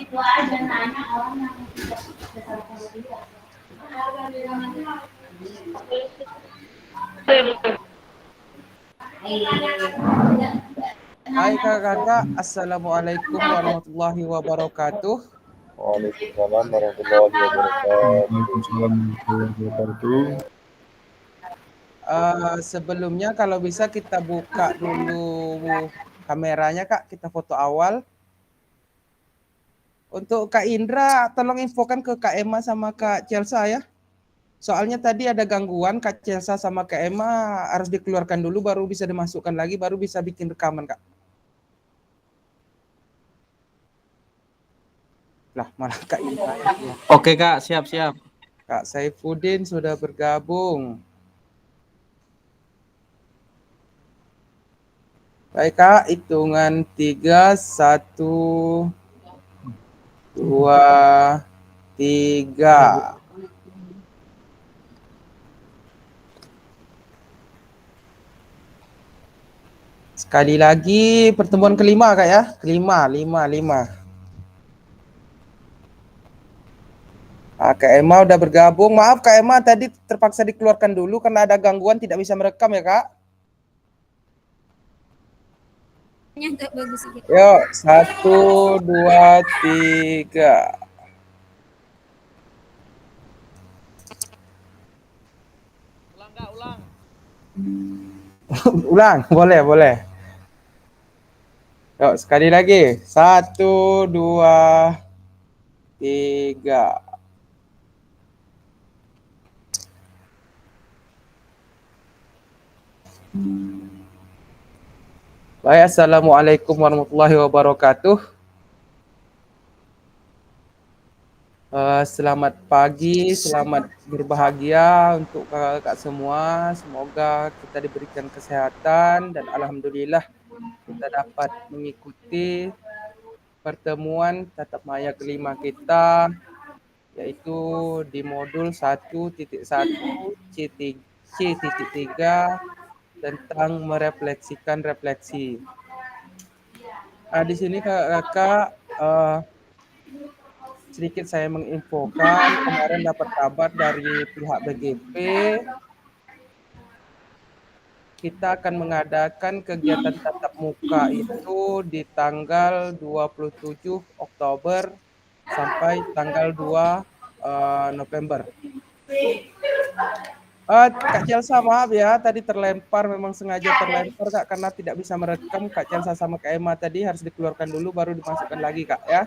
Hai kakak, assalamualaikum warahmatullahi wabarakatuh. Waalaikumsalam warahmatullahi wabarakatuh. Waalaikumsalam warahmatullahi wabarakatuh. Sebelumnya kalau bisa kita buka dulu kameranya kak, kita foto awal. Untuk Kak Indra, tolong infokan ke Kak Emma sama Kak Celsa ya. Soalnya tadi ada gangguan, Kak Celsa sama Kak Emma harus dikeluarkan dulu, baru bisa dimasukkan lagi, baru bisa bikin rekaman Kak. Lah, malah Kak Indra ya. Oke Kak, siap-siap. Kak Saifuddin sudah bergabung. Baik Kak, hitungan 3, 1, 2, 3. Sekali lagi pertemuan kelima Kak ya. Kelima. Kak Emma udah bergabung. Maaf Kak Emma tadi terpaksa dikeluarkan dulu karena ada gangguan tidak bisa merekam ya Kak. Nggak bagus gitu. Yuk, 1, 2, 3. Ulang Kak, ulang. Ulang, boleh. Yuk, sekali lagi. 1, 2, 3. Baik, assalamualaikum warahmatullahi wabarakatuh. Selamat pagi, selamat berbahagia untuk kakak-kakak semua. Semoga kita diberikan kesehatan dan alhamdulillah kita dapat mengikuti pertemuan tatap maya kelima kita, yaitu di modul 1.1 C.3 tentang merefleksikan refleksi. Di sini kakak-kakak sedikit saya menginfokan, kemarin dapat kabar dari pihak BGP, kita akan mengadakan kegiatan tatap muka itu di tanggal 27 Oktober sampai tanggal 2 November. Kak Celsa maaf ya, tadi terlempar, memang sengaja terlempar Kak, karena tidak bisa merekam. Kak Celsa sama Kak Emma tadi harus dikeluarkan dulu, baru dimasukkan lagi Kak ya.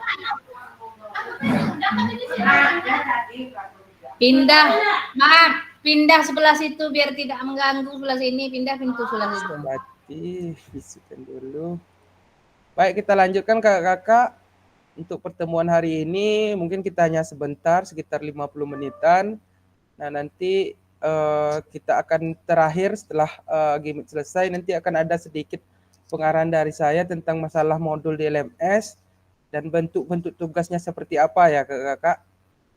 Pindah sebelah situ biar tidak mengganggu sebelah sini, pindah pintu sebelah situ. Berarti bisikan dulu. Baik, kita lanjutkan kakak-kakak. Untuk pertemuan hari ini mungkin kita hanya sebentar, sekitar 50 menitan. Nah, nanti kita akan terakhir setelah gimmick selesai, nanti akan ada sedikit pengarahan dari saya tentang masalah modul di LMS dan bentuk-bentuk tugasnya seperti apa ya kakak-kakak,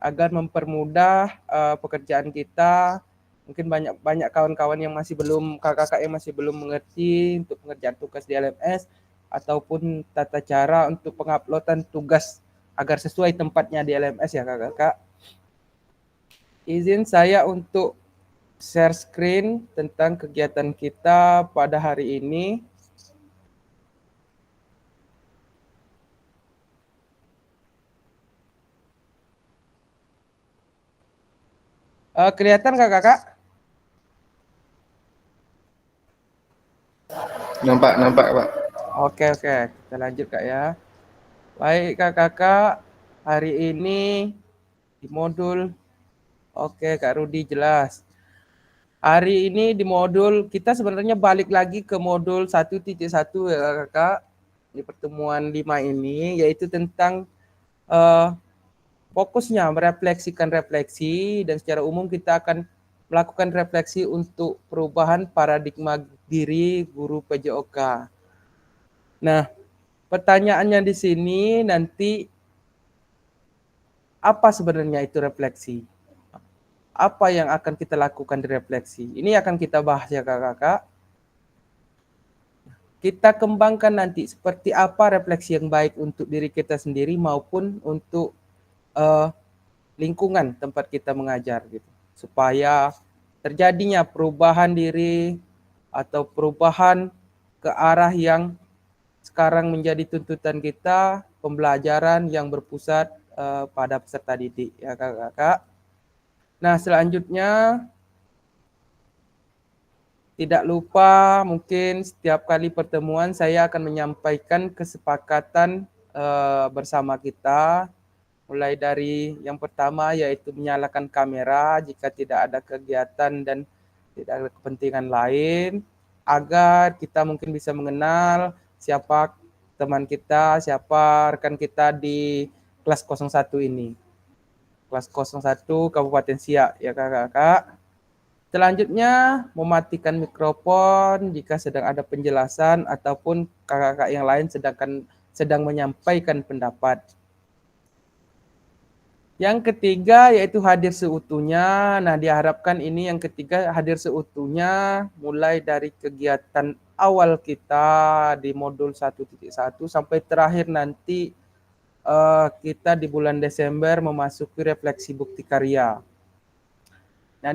agar mempermudah pekerjaan kita. Mungkin banyak kawan-kawan yang masih belum, kakak-kakak yang masih belum mengerti untuk pengerjaan tugas di LMS ataupun tata cara untuk penguploadan tugas agar sesuai tempatnya di LMS ya kakak-kakak. Izin saya untuk share screen tentang kegiatan kita pada hari ini. Kelihatan nggak kakak? Nampak Pak. Oke, kita lanjut Kak ya. Baik kakak-kakak, hari ini di modul, oke Kak Rudi jelas. Hari ini di modul, kita sebenarnya balik lagi ke modul 1.1 ya kakak, di pertemuan 5 ini, yaitu tentang fokusnya merefleksikan refleksi, dan secara umum kita akan melakukan refleksi untuk perubahan paradigma diri guru PJOK. Nah, pertanyaannya di sini nanti, apa sebenarnya itu refleksi? Apa yang akan kita lakukan di refleksi? Ini akan kita bahas ya kakak-kakak. kita kembangkan nanti seperti apa refleksi yang baik untuk diri kita sendiri maupun untuk lingkungan tempat kita mengajar gitu. Supaya terjadinya perubahan diri atau perubahan ke arah yang sekarang menjadi tuntutan kita, pembelajaran yang berpusat pada peserta didik ya kakak-kakak. Nah, selanjutnya tidak lupa mungkin setiap kali pertemuan saya akan menyampaikan kesepakatan bersama kita, mulai dari yang pertama yaitu menyalakan kamera jika tidak ada kegiatan dan tidak ada kepentingan lain, agar kita mungkin bisa mengenal siapa teman kita, siapa rekan kita di kelas 01 ini. Kelas 01 Kabupaten Siak ya kakak-kakak. Selanjutnya, mematikan mikrofon jika sedang ada penjelasan ataupun kakak-kakak yang lain sedang menyampaikan pendapat. Yang ketiga yaitu hadir seutuhnya. Nah, diharapkan ini yang ketiga hadir seutuhnya mulai dari kegiatan awal kita di modul 1.1 sampai terakhir nanti kita di bulan Desember memasuki refleksi bukti karya. Nah,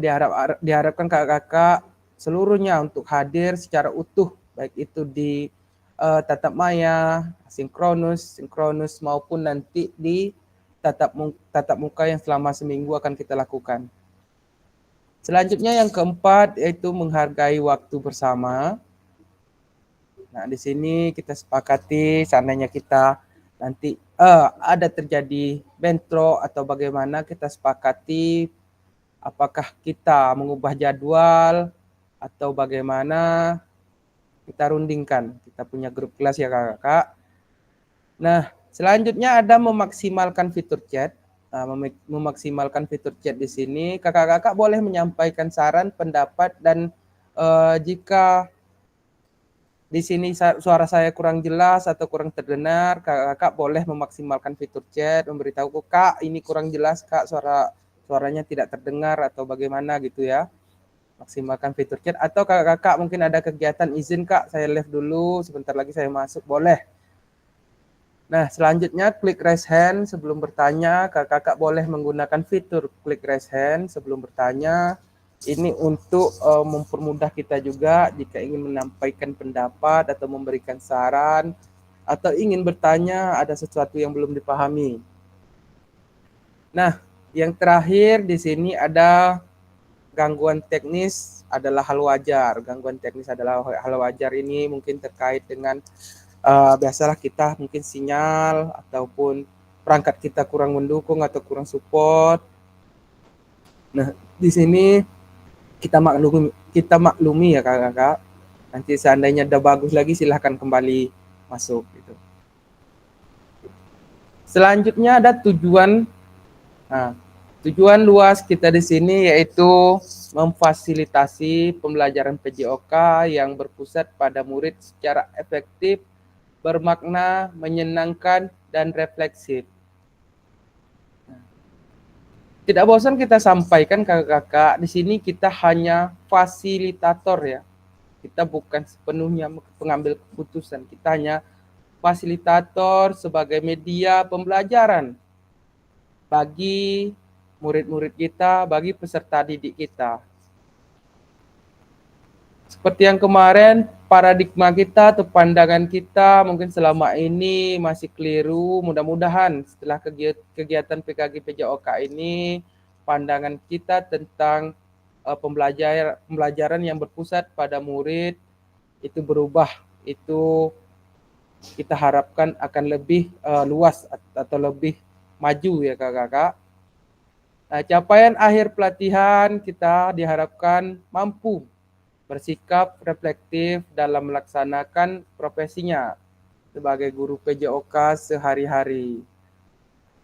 diharapkan kakak-kakak seluruhnya untuk hadir secara utuh, baik itu di tatap maya, sinkronus maupun nanti di tatap muka yang selama seminggu akan kita lakukan. Selanjutnya yang keempat yaitu menghargai waktu bersama. Nah, di sini kita sepakati seandainya kita nanti ada terjadi bentrok atau bagaimana, kita sepakati apakah kita mengubah jadwal atau bagaimana, kita rundingkan. Kita punya grup kelas ya kakak-kakak. Nah, selanjutnya ada memaksimalkan fitur chat. Nah, memaksimalkan fitur chat di sini, kakak-kakak boleh menyampaikan saran, pendapat, dan jika di sini suara saya kurang jelas atau kurang terdengar, kakak-kakak boleh memaksimalkan fitur chat, memberitahu kak ini kurang jelas kak, suaranya tidak terdengar atau bagaimana gitu ya. Maksimalkan fitur chat, atau kakak-kakak mungkin ada kegiatan, izin kak saya live dulu, sebentar lagi saya masuk, boleh. Nah, selanjutnya klik raise hand sebelum bertanya. Kakak-kakak boleh menggunakan fitur klik raise hand sebelum bertanya. Ini untuk mempermudah kita juga jika ingin menyampaikan pendapat atau memberikan saran atau ingin bertanya ada sesuatu yang belum dipahami. Nah, yang terakhir di sini ada gangguan teknis adalah hal wajar. Gangguan teknis adalah hal wajar, ini mungkin terkait dengan biasalah kita mungkin sinyal ataupun perangkat kita kurang mendukung atau kurang support. Nah, di sini kita maklumi ya kakak-kakak. Nanti seandainya udah bagus lagi silahkan kembali masuk gitu. Selanjutnya ada tujuan. Nah, tujuan luas kita di sini yaitu memfasilitasi pembelajaran PJOK yang berpusat pada murid secara efektif, bermakna, menyenangkan, dan refleksif. Tidak bosan kita sampaikan kakak-kakak, di sini kita hanya fasilitator ya. Kita bukan sepenuhnya pengambil keputusan, kita hanya fasilitator sebagai media pembelajaran bagi murid-murid kita, bagi peserta didik kita. Seperti yang kemarin, paradigma kita atau pandangan kita mungkin selama ini masih keliru. Mudah-mudahan setelah kegiatan PKG PJOK ini, pandangan kita tentang pembelajaran yang berpusat pada murid itu berubah. Itu kita harapkan akan lebih luas atau lebih maju ya kakak-kakak. Nah, capaian akhir pelatihan kita diharapkan mampu bersikap reflektif dalam melaksanakan profesinya sebagai guru PJOK sehari-hari.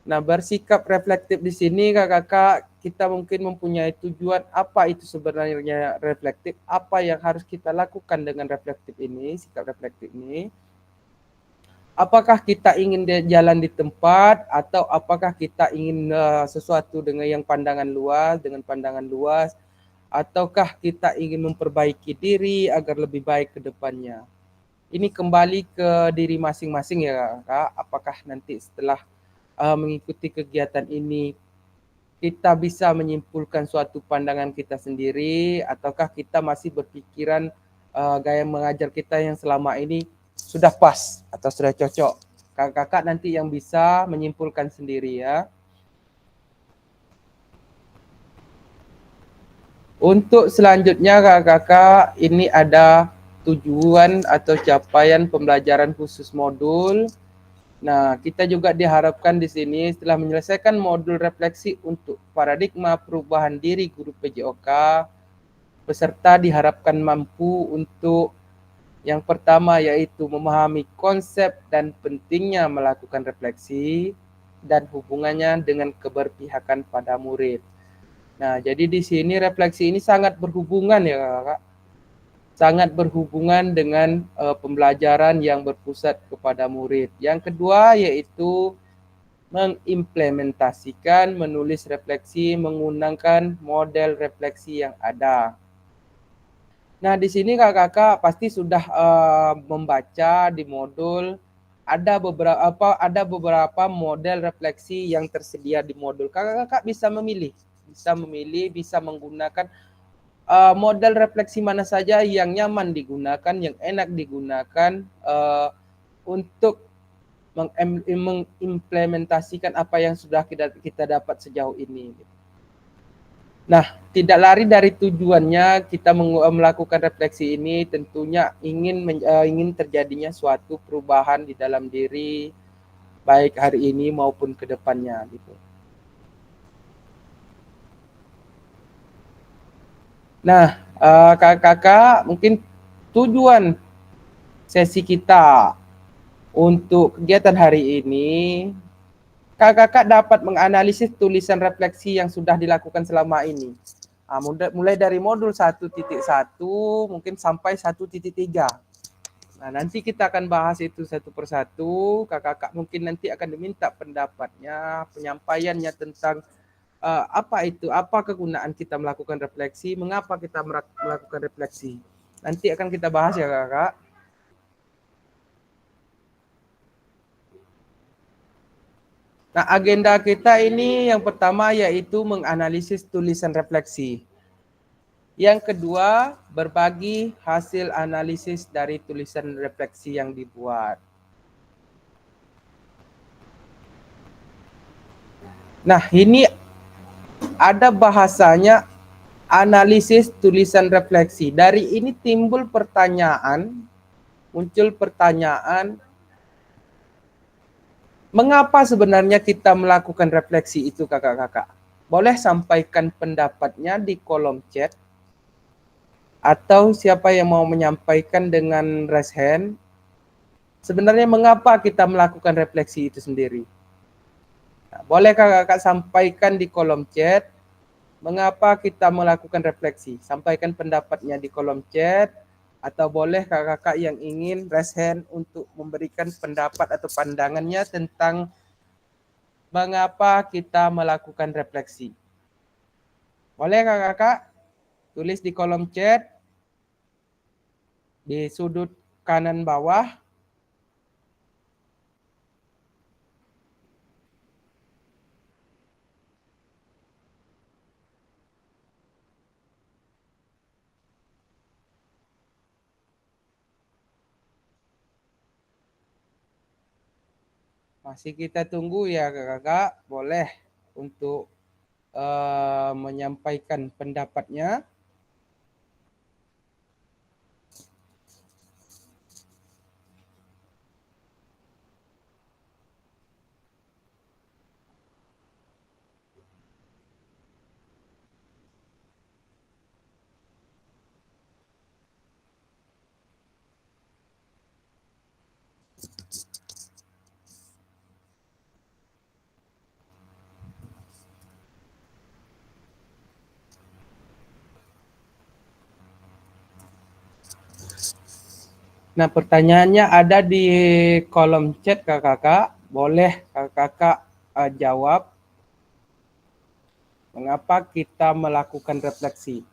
Nah, bersikap reflektif di sini kakak-kakak, kita mungkin mempunyai tujuan apa itu sebenarnya reflektif, apa yang harus kita lakukan dengan reflektif ini, sikap reflektif ini. Apakah kita ingin jalan di tempat atau apakah kita ingin sesuatu dengan pandangan luas, ataukah kita ingin memperbaiki diri agar lebih baik ke depannya. ini kembali ke diri masing-masing ya Kak. Apakah nanti setelah mengikuti kegiatan ini kita bisa menyimpulkan suatu pandangan kita sendiri, ataukah kita masih berpikiran gaya mengajar kita yang selama ini sudah pas atau sudah cocok. Kakak-kakak nanti yang bisa menyimpulkan sendiri ya. Untuk selanjutnya kakak-kakak, ini ada tujuan atau capaian pembelajaran khusus modul. Nah, kita juga diharapkan di sini setelah menyelesaikan modul refleksi untuk paradigma perubahan diri guru PJOK, peserta diharapkan mampu untuk yang pertama yaitu memahami konsep dan pentingnya melakukan refleksi dan hubungannya dengan keberpihakan pada murid. Nah, jadi di sini refleksi ini sangat berhubungan ya Kakak. Sangat berhubungan dengan pembelajaran yang berpusat kepada murid. Yang kedua yaitu mengimplementasikan, menulis refleksi, menggunakan model refleksi yang ada. Nah, di sini kakak-kakak pasti sudah membaca di modul ada beberapa model refleksi yang tersedia di modul. Kakak-kakak bisa memilih, bisa menggunakan model refleksi mana saja yang nyaman digunakan, yang enak digunakan untuk mengimplementasikan apa yang sudah kita dapat sejauh ini. Nah, tidak lari dari tujuannya kita melakukan refleksi ini tentunya ingin terjadinya suatu perubahan di dalam diri baik hari ini maupun ke depannya gitu. Nah, kakak-kakak mungkin tujuan sesi kita untuk kegiatan hari ini, kakak-kakak dapat menganalisis tulisan refleksi yang sudah dilakukan selama ini. Mulai dari modul 1.1 mungkin sampai 1.3. Nah, nanti kita akan bahas itu satu persatu. Kakak-kakak mungkin nanti akan diminta pendapatnya, penyampaiannya tentang apa kegunaan kita melakukan refleksi, mengapa kita melakukan refleksi. Nanti akan kita bahas ya kakak. Nah, agenda kita ini yang pertama yaitu menganalisis tulisan refleksi. Yang kedua, berbagi hasil analisis dari tulisan refleksi yang dibuat. Nah, ini ada bahasanya analisis tulisan refleksi. Dari ini muncul pertanyaan, mengapa sebenarnya kita melakukan refleksi itu kakak-kakak? Boleh sampaikan pendapatnya di kolom chat, atau siapa yang mau menyampaikan dengan raise hand. Sebenarnya mengapa kita melakukan refleksi itu sendiri? Nah, boleh kakak-kakak sampaikan di kolom chat, mengapa kita melakukan refleksi? Sampaikan pendapatnya di kolom chat, atau boleh kakak-kakak yang ingin raise hand untuk memberikan pendapat atau pandangannya tentang mengapa kita melakukan refleksi. Boleh kakak-kakak tulis di kolom chat di sudut kanan bawah. Masih kita tunggu ya kakak-kakak, boleh untuk menyampaikan pendapatnya. Nah, pertanyaannya ada di kolom chat kakak-kakak. Boleh kakak-kakak jawab mengapa kita melakukan refleksi.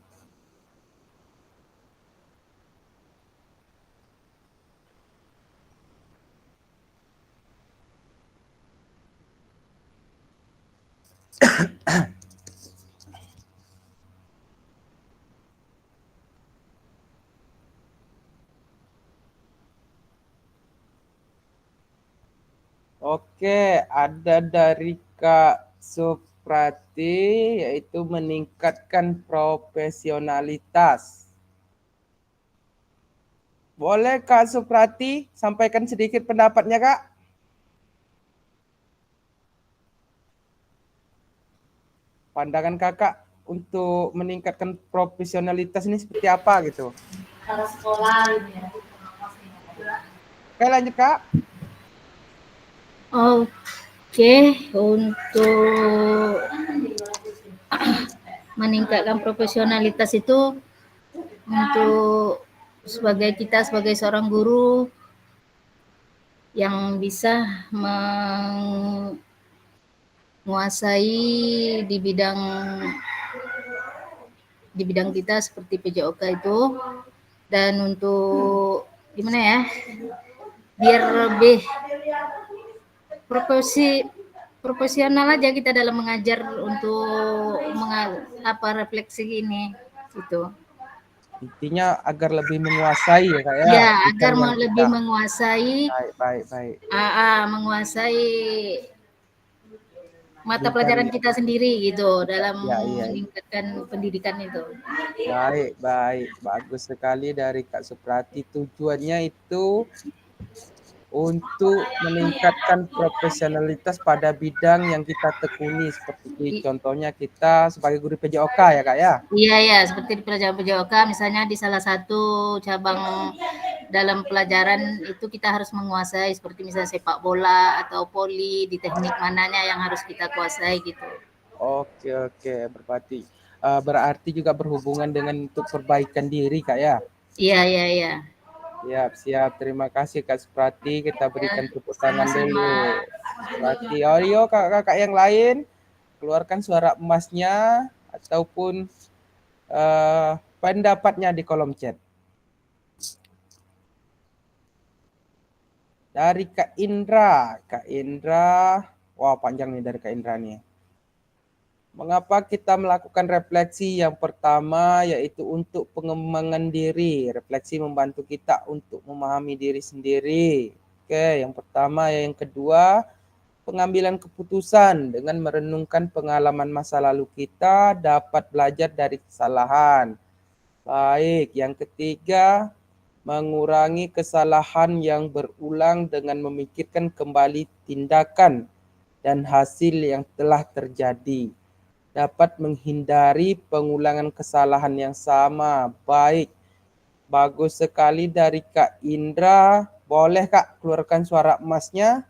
Oke, ada dari Kak Suprati, yaitu meningkatkan profesionalitas. Boleh Kak Suprati sampaikan sedikit pendapatnya, Kak? Pandangan Kakak untuk meningkatkan profesionalitas ini seperti apa gitu? Kalau sekolah gitu ya. Oke, lanjut Kak. Oke, untuk meningkatkan profesionalitas itu untuk kita sebagai seorang guru yang bisa menguasai di bidang kita seperti PJOK itu, dan untuk gimana ya, biar lebih profesional aja kita dalam mengajar untuk refleksi ini gitu. Intinya agar lebih menguasai ya Kak ya. Ya, agar bidang yang lebih kita- menguasai Baik. menguasai mata pelajaran kita sendiri gitu dalam Iya. meningkatkan pendidikan itu. Baik. Bagus sekali dari Kak Suprati. Tujuannya itu untuk meningkatkan profesionalitas pada bidang yang kita tekuni. Seperti contohnya kita sebagai guru PJOK ya Kak ya. Iya, seperti di pelajaran PJOK misalnya di salah satu cabang dalam pelajaran itu kita harus menguasai, seperti misalnya sepak bola atau voli, di teknik mananya yang harus kita kuasai gitu. Oke. Berarti juga berhubungan dengan untuk perbaikan diri Kak ya. Iya. Siap. Terima kasih Kak Suprati. Kita berikan tepuk tangan Sama-sama. dulu. Suprati. Ayo kakak yang lain keluarkan suara emasnya ataupun pendapatnya di kolom chat. Dari Kak Indra. Wah, panjang nih dari Kak Indra nih. Mengapa kita melakukan refleksi? Yang pertama yaitu untuk pengembangan diri. Refleksi membantu kita untuk memahami diri sendiri. Oke, yang pertama. Yang kedua, pengambilan keputusan. Dengan merenungkan pengalaman masa lalu kita dapat belajar dari kesalahan. Baik, yang ketiga, mengurangi kesalahan yang berulang dengan memikirkan kembali tindakan dan hasil yang telah terjadi. Dapat menghindari pengulangan kesalahan yang sama. Baik, bagus sekali dari Kak Indra. Boleh Kak keluarkan suara emasnya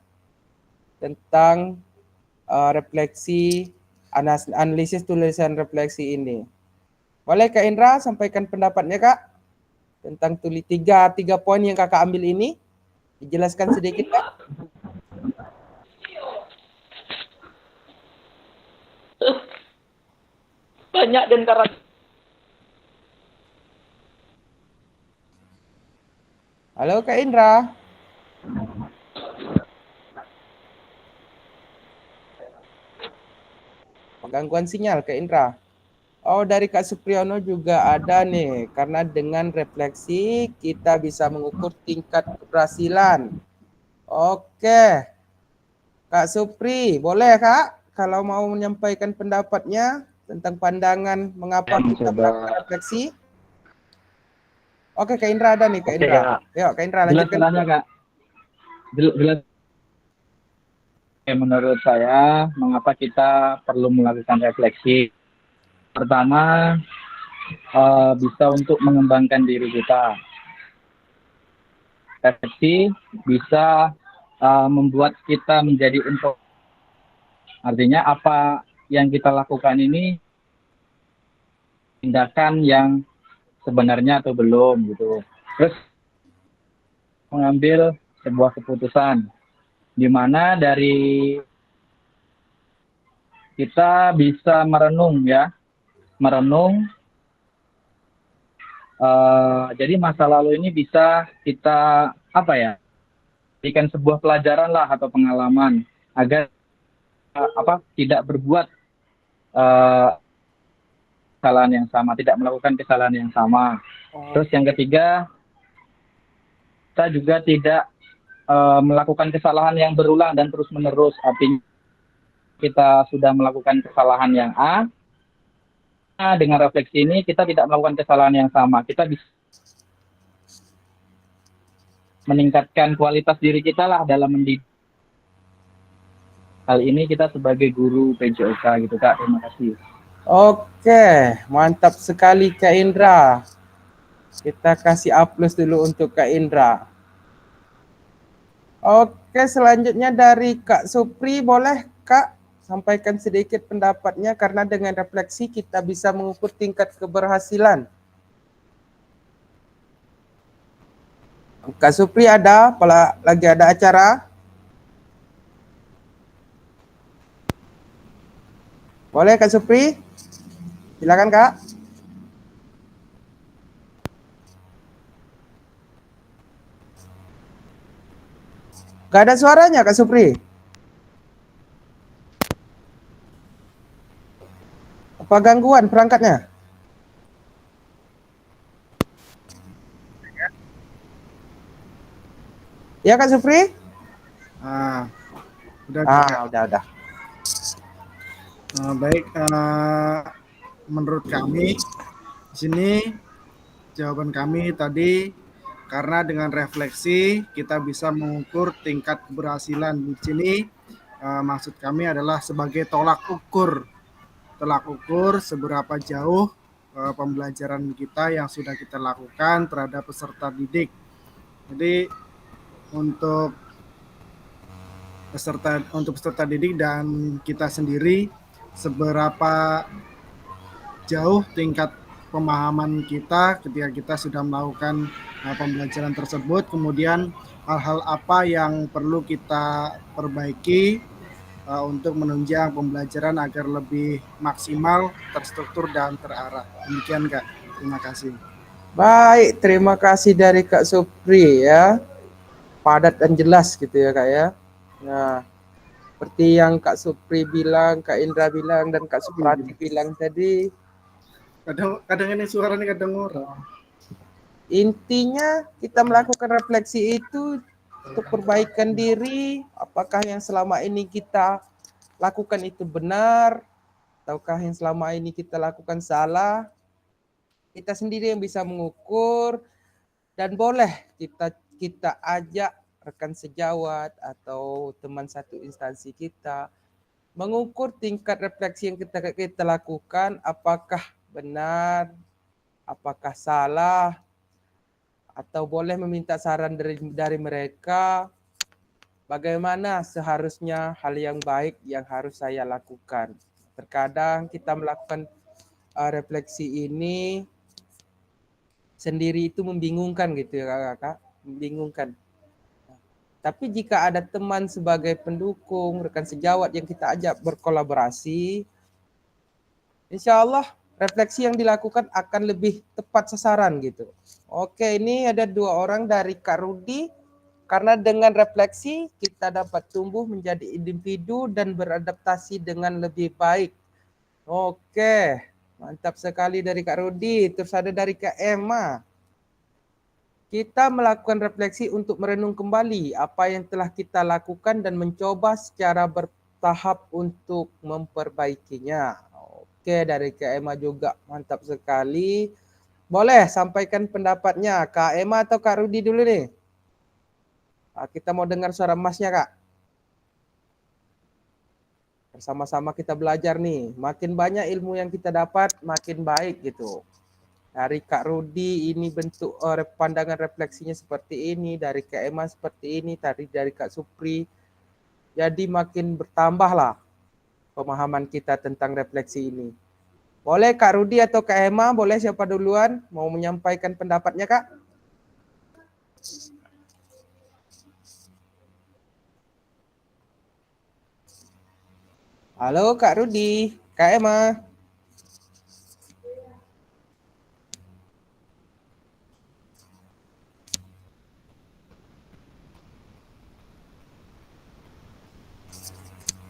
tentang refleksi, analisis tulisan refleksi ini. Boleh Kak Indra sampaikan pendapatnya Kak tentang tiga poin yang Kakak ambil ini. Dijelaskan sedikit Kak. Banyak dan karakter. Halo Kak Indra. Gangguan sinyal Kak Indra. Oh, dari Kak Supriyono juga ada nih. Karena dengan refleksi kita bisa mengukur tingkat keberhasilan. Oke. Kak Supri, boleh Kak kalau mau menyampaikan pendapatnya tentang pandangan mengapa kita melakukan refleksi? Oke, Kak Indra ada nih, Kak Indra. Yuk, Kak Indra lanjutkan. Jelas Kak. Jelas. Menurut saya, mengapa kita perlu melakukan refleksi? Pertama, bisa untuk mengembangkan diri kita. Refleksi bisa membuat kita menjadi info. Artinya apa yang kita lakukan ini tindakan yang sebenarnya atau belum gitu. Terus mengambil sebuah keputusan di mana dari kita bisa merenung. Jadi masa lalu ini bisa kita berikan sebuah pelajaran lah atau pengalaman agar tidak berbuat kesalahan yang sama, tidak melakukan kesalahan yang sama. Terus yang ketiga, kita juga tidak melakukan kesalahan yang berulang dan terus-menerus. Artinya kita sudah melakukan kesalahan yang A, dengan refleksi ini kita tidak melakukan kesalahan yang sama. Kita bisa meningkatkan kualitas diri kita lah dalam mendidik. Hal ini kita sebagai guru PJOK gitu Kak. Terima kasih. Oke, mantap sekali Kak Indra. Kita kasih aplaus dulu untuk Kak Indra. Oke, selanjutnya dari Kak Supri, boleh Kak sampaikan sedikit pendapatnya, karena dengan refleksi kita bisa mengukur tingkat keberhasilan. Kak Supri ada, lagi ada acara? Boleh Kak Supri? Silakan Kak. Gak ada suaranya Kak Supri. Apa gangguan perangkatnya? Ya Kak Supri? Udah. Baik, menurut kami di sini jawaban kami tadi, karena dengan refleksi kita bisa mengukur tingkat keberhasilan. Di sini maksud kami adalah sebagai tolak ukur seberapa jauh pembelajaran kita yang sudah kita lakukan terhadap peserta didik. Jadi untuk peserta didik dan kita sendiri, seberapa jauh tingkat pemahaman kita ketika kita sudah melakukan pembelajaran tersebut, kemudian hal-hal apa yang perlu kita perbaiki untuk menunjang pembelajaran agar lebih maksimal, terstruktur, dan terarah. Demikian Kak, terima kasih. Baik, terima kasih dari Kak Supri ya. Padat dan jelas gitu ya Kak ya. Nah, seperti yang Kak Supri bilang, Kak Indra bilang, dan Kak Suprati bilang tadi, kadang ini suaranya kadang orang. Intinya kita melakukan refleksi itu untuk perbaikan diri, apakah yang selama ini kita lakukan itu benar, ataukah yang selama ini kita lakukan salah. Kita sendiri yang bisa mengukur, dan boleh kita ajak rekan sejawat atau teman satu instansi kita mengukur tingkat refleksi yang kita lakukan, apakah benar, apakah salah, atau boleh meminta saran dari mereka bagaimana seharusnya hal yang baik yang harus saya lakukan. Terkadang kita melakukan refleksi ini sendiri itu membingungkan gitu ya Kak, membingungkan. Tapi jika ada teman sebagai pendukung, rekan sejawat yang kita ajak berkolaborasi, insya Allah refleksi yang dilakukan akan lebih tepat sasaran gitu. Oke, ini ada 2 orang dari Kak Rudi. Karena dengan refleksi kita dapat tumbuh menjadi individu dan beradaptasi dengan lebih baik. Oke, mantap sekali dari Kak Rudi. Terus ada dari Kak Emma. Kita melakukan refleksi untuk merenung kembali apa yang telah kita lakukan dan mencoba secara bertahap untuk memperbaikinya. Oke, dari Kak Emma juga mantap sekali. Boleh sampaikan pendapatnya Kak Emma atau Kak Rudi dulu nih. Kita mau dengar suara emasnya Kak. Bersama-sama kita belajar nih. Makin banyak ilmu yang kita dapat, makin baik gitu. Dari Kak Rudi ini bentuk pandangan refleksinya seperti ini, dari Kak Emma seperti ini, dari Kak Supri. Jadi makin bertambahlah pemahaman kita tentang refleksi ini. Boleh Kak Rudi atau Kak Emma, boleh siapa duluan mau menyampaikan pendapatnya Kak? Halo Kak Rudi, Kak Emma.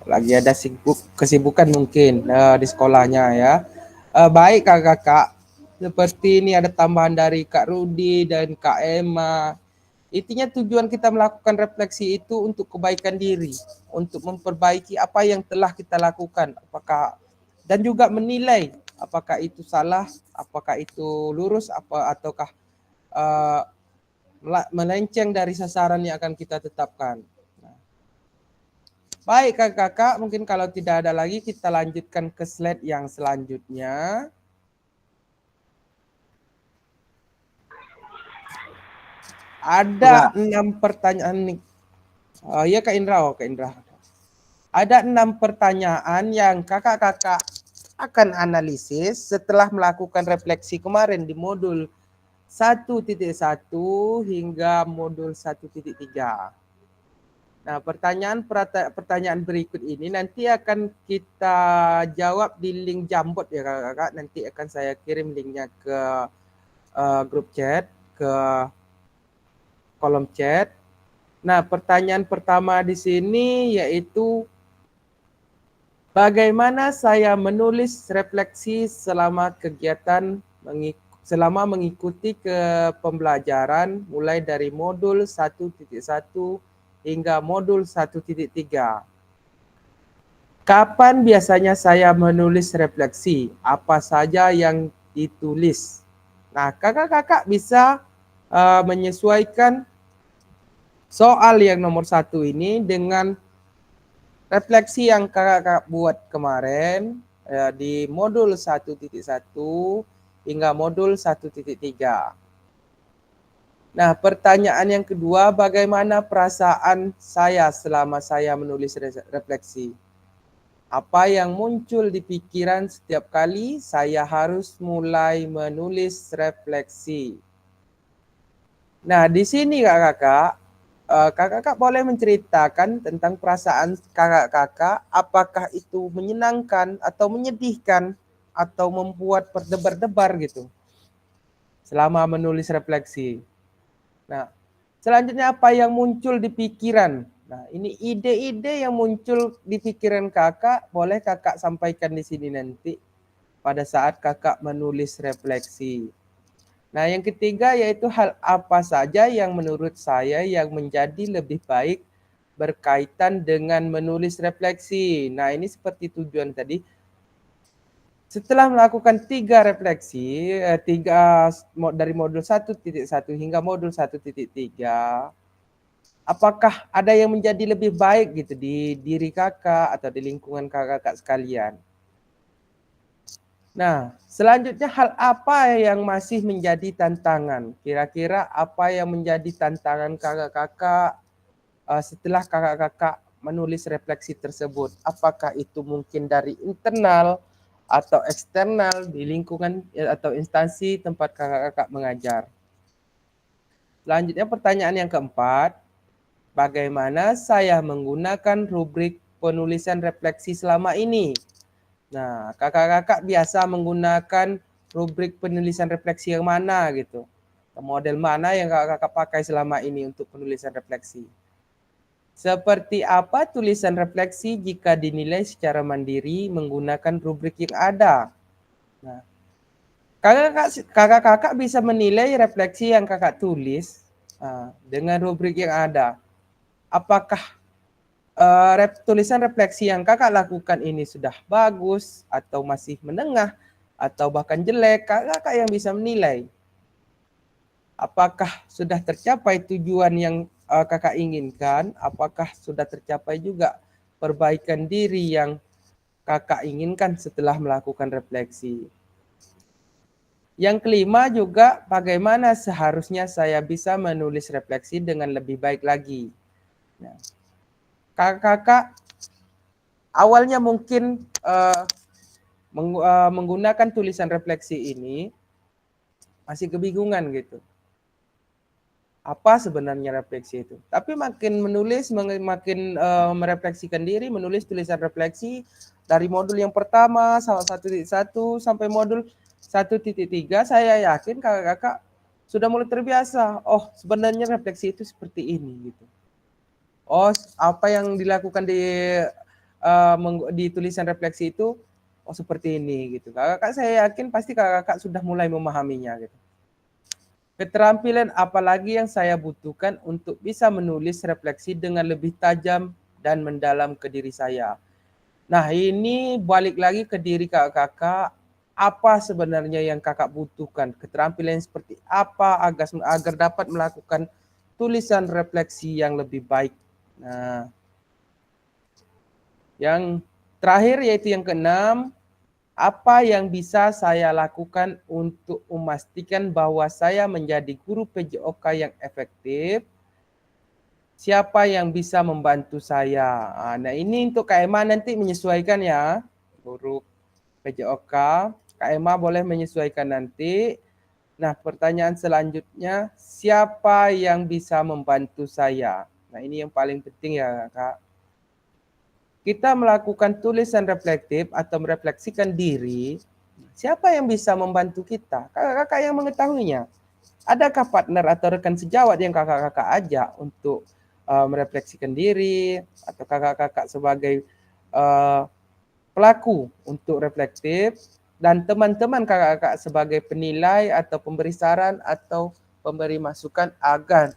Lagi ada kesibukan mungkin di sekolahnya ya. Baik kakak-kakak, seperti ini ada tambahan dari Kak Rudi dan Kak Emma. Intinya tujuan kita melakukan refleksi itu untuk kebaikan diri, untuk memperbaiki apa yang telah kita lakukan, dan juga menilai apakah itu salah, apakah itu lurus, ataukah melenceng dari sasaran yang akan kita tetapkan. Baik kakak-kakak, mungkin kalau tidak ada lagi kita lanjutkan ke slide yang selanjutnya. Ada 6 pertanyaan nih. Iya Kak Indra, Kak Indra. Ada 6 pertanyaan yang kakak-kakak akan analisis setelah melakukan refleksi kemarin di modul 1.1 hingga modul 1.3. Nah, pertanyaan berikut ini nanti akan kita jawab di link Jambot ya kakak-kakak. Nanti akan saya kirim linknya ke grup chat, ke kolom chat. Nah, pertanyaan pertama di sini yaitu bagaimana saya menulis refleksi selama mengikuti ke pembelajaran mulai dari modul 1.1 hingga modul 1.3. Kapan biasanya saya menulis refleksi? Apa saja yang ditulis? Nah, kakak-kakak bisa menyesuaikan soal yang nomor 1 ini dengan refleksi yang kakak buat kemarin di modul 1.1 hingga modul 1.3. Nah, pertanyaan yang kedua, bagaimana perasaan saya selama saya menulis refleksi? Apa yang muncul di pikiran setiap kali saya harus mulai menulis refleksi? Nah, di sini kakak-kakak, kakak-kakak boleh menceritakan tentang perasaan kakak-kakak, apakah itu menyenangkan atau menyedihkan atau membuat berdebar-debar gitu selama menulis refleksi. Nah, selanjutnya apa yang muncul di pikiran? Nah, ini ide-ide yang muncul di pikiran kakak, boleh kakak sampaikan di sini nanti pada saat kakak menulis refleksi. Nah, yang ketiga yaitu hal apa saja yang menurut saya yang menjadi lebih baik berkaitan dengan menulis refleksi. Nah, ini seperti tujuan tadi. Setelah melakukan 3 refleksi, dari modul 1.1 hingga modul 1.3, apakah ada yang menjadi lebih baik gitu di diri kakak atau di lingkungan kakak-kakak sekalian? Nah, selanjutnya hal apa yang masih menjadi tantangan? Kira-kira apa yang menjadi tantangan kakak-kakak setelah kakak-kakak menulis refleksi tersebut? Apakah itu mungkin dari internal atau eksternal di lingkungan atau instansi tempat kakak-kakak mengajar? Selanjutnya pertanyaan yang keempat, bagaimana saya menggunakan rubrik penulisan refleksi selama ini? Nah, kakak-kakak biasa menggunakan rubrik penulisan refleksi yang mana gitu? Model mana yang kakak-kakak pakai selama ini untuk penulisan refleksi? Seperti apa tulisan refleksi jika dinilai secara mandiri menggunakan rubrik yang ada? Nah, kakak-kakak bisa menilai refleksi yang kakak tulis dengan rubrik yang ada. Apakah tulisan refleksi yang kakak lakukan ini sudah bagus atau masih menengah atau bahkan jelek? Kakak yang bisa menilai. Apakah sudah tercapai tujuan yang kakak inginkan? Apakah sudah tercapai juga perbaikan diri yang kakak inginkan setelah melakukan refleksi? Yang kelima juga, bagaimana seharusnya saya bisa menulis refleksi dengan lebih baik lagi? Nah, kakak-kakak awalnya mungkin menggunakan tulisan refleksi ini masih kebingungan gitu. Apa sebenarnya refleksi itu? Tapi makin menulis, makin merefleksikan diri, menulis tulisan refleksi dari modul yang pertama 1.1 sampai modul 1.3, saya yakin kakak-kakak sudah mulai terbiasa. Oh, sebenarnya refleksi itu seperti ini gitu. Oh, apa yang dilakukan di tulisan refleksi itu seperti ini gitu. Kakak saya yakin pasti kakak sudah mulai memahaminya gitu. Keterampilan apalagi yang saya butuhkan untuk bisa menulis refleksi dengan lebih tajam dan mendalam ke diri saya. Nah, ini balik lagi ke diri kakak-kakak. Apa sebenarnya yang kakak butuhkan? Keterampilan seperti apa agar dapat melakukan tulisan refleksi yang lebih baik. Nah, yang terakhir yaitu yang keenam, apa yang bisa saya lakukan untuk memastikan bahwa saya menjadi guru PJOK yang efektif? Siapa yang bisa membantu saya? Nah, ini untuk Kak Emma nanti menyesuaikan ya, guru PJOK. Kak Emma boleh menyesuaikan nanti. Nah, pertanyaan selanjutnya, siapa yang bisa membantu saya? Nah, ini yang paling penting ya, Kak. Kita melakukan tulisan reflektif atau merefleksikan diri, siapa yang bisa membantu kita? Kakak-kakak yang mengetahuinya. Adakah partner atau rekan sejawat yang kakak-kakak ajak untuk merefleksikan diri, atau kakak-kakak sebagai pelaku untuk reflektif, dan teman-teman kakak-kakak sebagai penilai atau pemberi saran atau pemberi masukan agar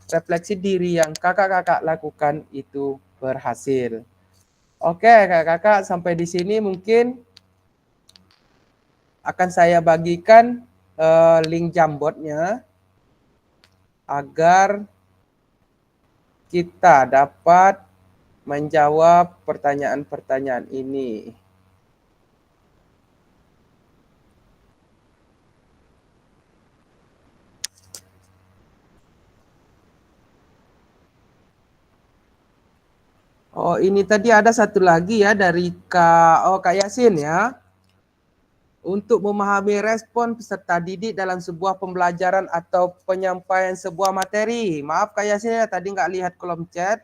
refleksi diri yang kakak-kakak lakukan itu berhasil. Oke, kakak-kakak, sampai di sini mungkin akan saya bagikan link Jamboardnya agar kita dapat menjawab pertanyaan-pertanyaan ini. Oh, ini tadi ada satu lagi ya dari Kak Yasin ya. Untuk memahami respon peserta didik dalam sebuah pembelajaran atau penyampaian sebuah materi. Maaf Kak Yasin ya, tadi nggak lihat kolom chat.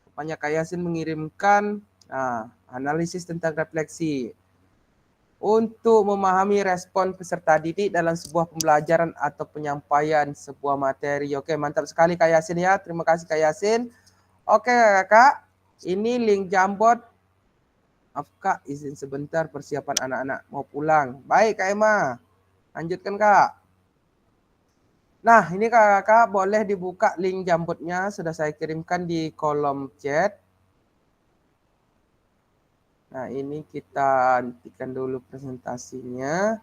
Rupanya Kak Yasin mengirimkan analisis tentang refleksi. Untuk memahami respon peserta didik dalam sebuah pembelajaran atau penyampaian sebuah materi. Oke, mantap sekali Kak Yasin ya. Terima kasih Kak Yasin. Oke kakak, ini link Jamboard. Maaf Kak, izin sebentar, persiapan anak-anak mau pulang. Baik Kak Emma, lanjutkan Kak. Nah, ini kakak boleh dibuka link Jamboardnya, sudah saya kirimkan di kolom chat. Nah, ini kita hentikan dulu presentasinya.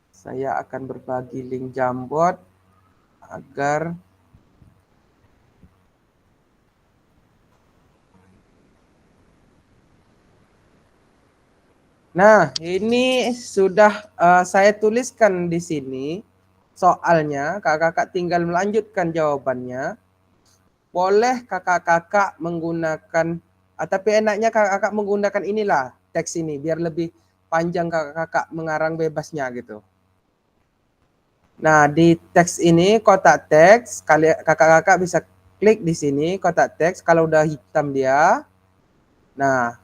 Saya akan berbagi link Jamboard agar nah, ini sudah saya tuliskan di sini soalnya. Kakak-kakak tinggal melanjutkan jawabannya. Boleh kakak-kakak menggunakan, tapi enaknya kakak-kakak menggunakan inilah teks ini biar lebih panjang kakak-kakak mengarang bebasnya gitu. Nah, di teks ini kotak teks, kakak-kakak bisa klik di sini kotak teks. Kalau udah hitam dia, nah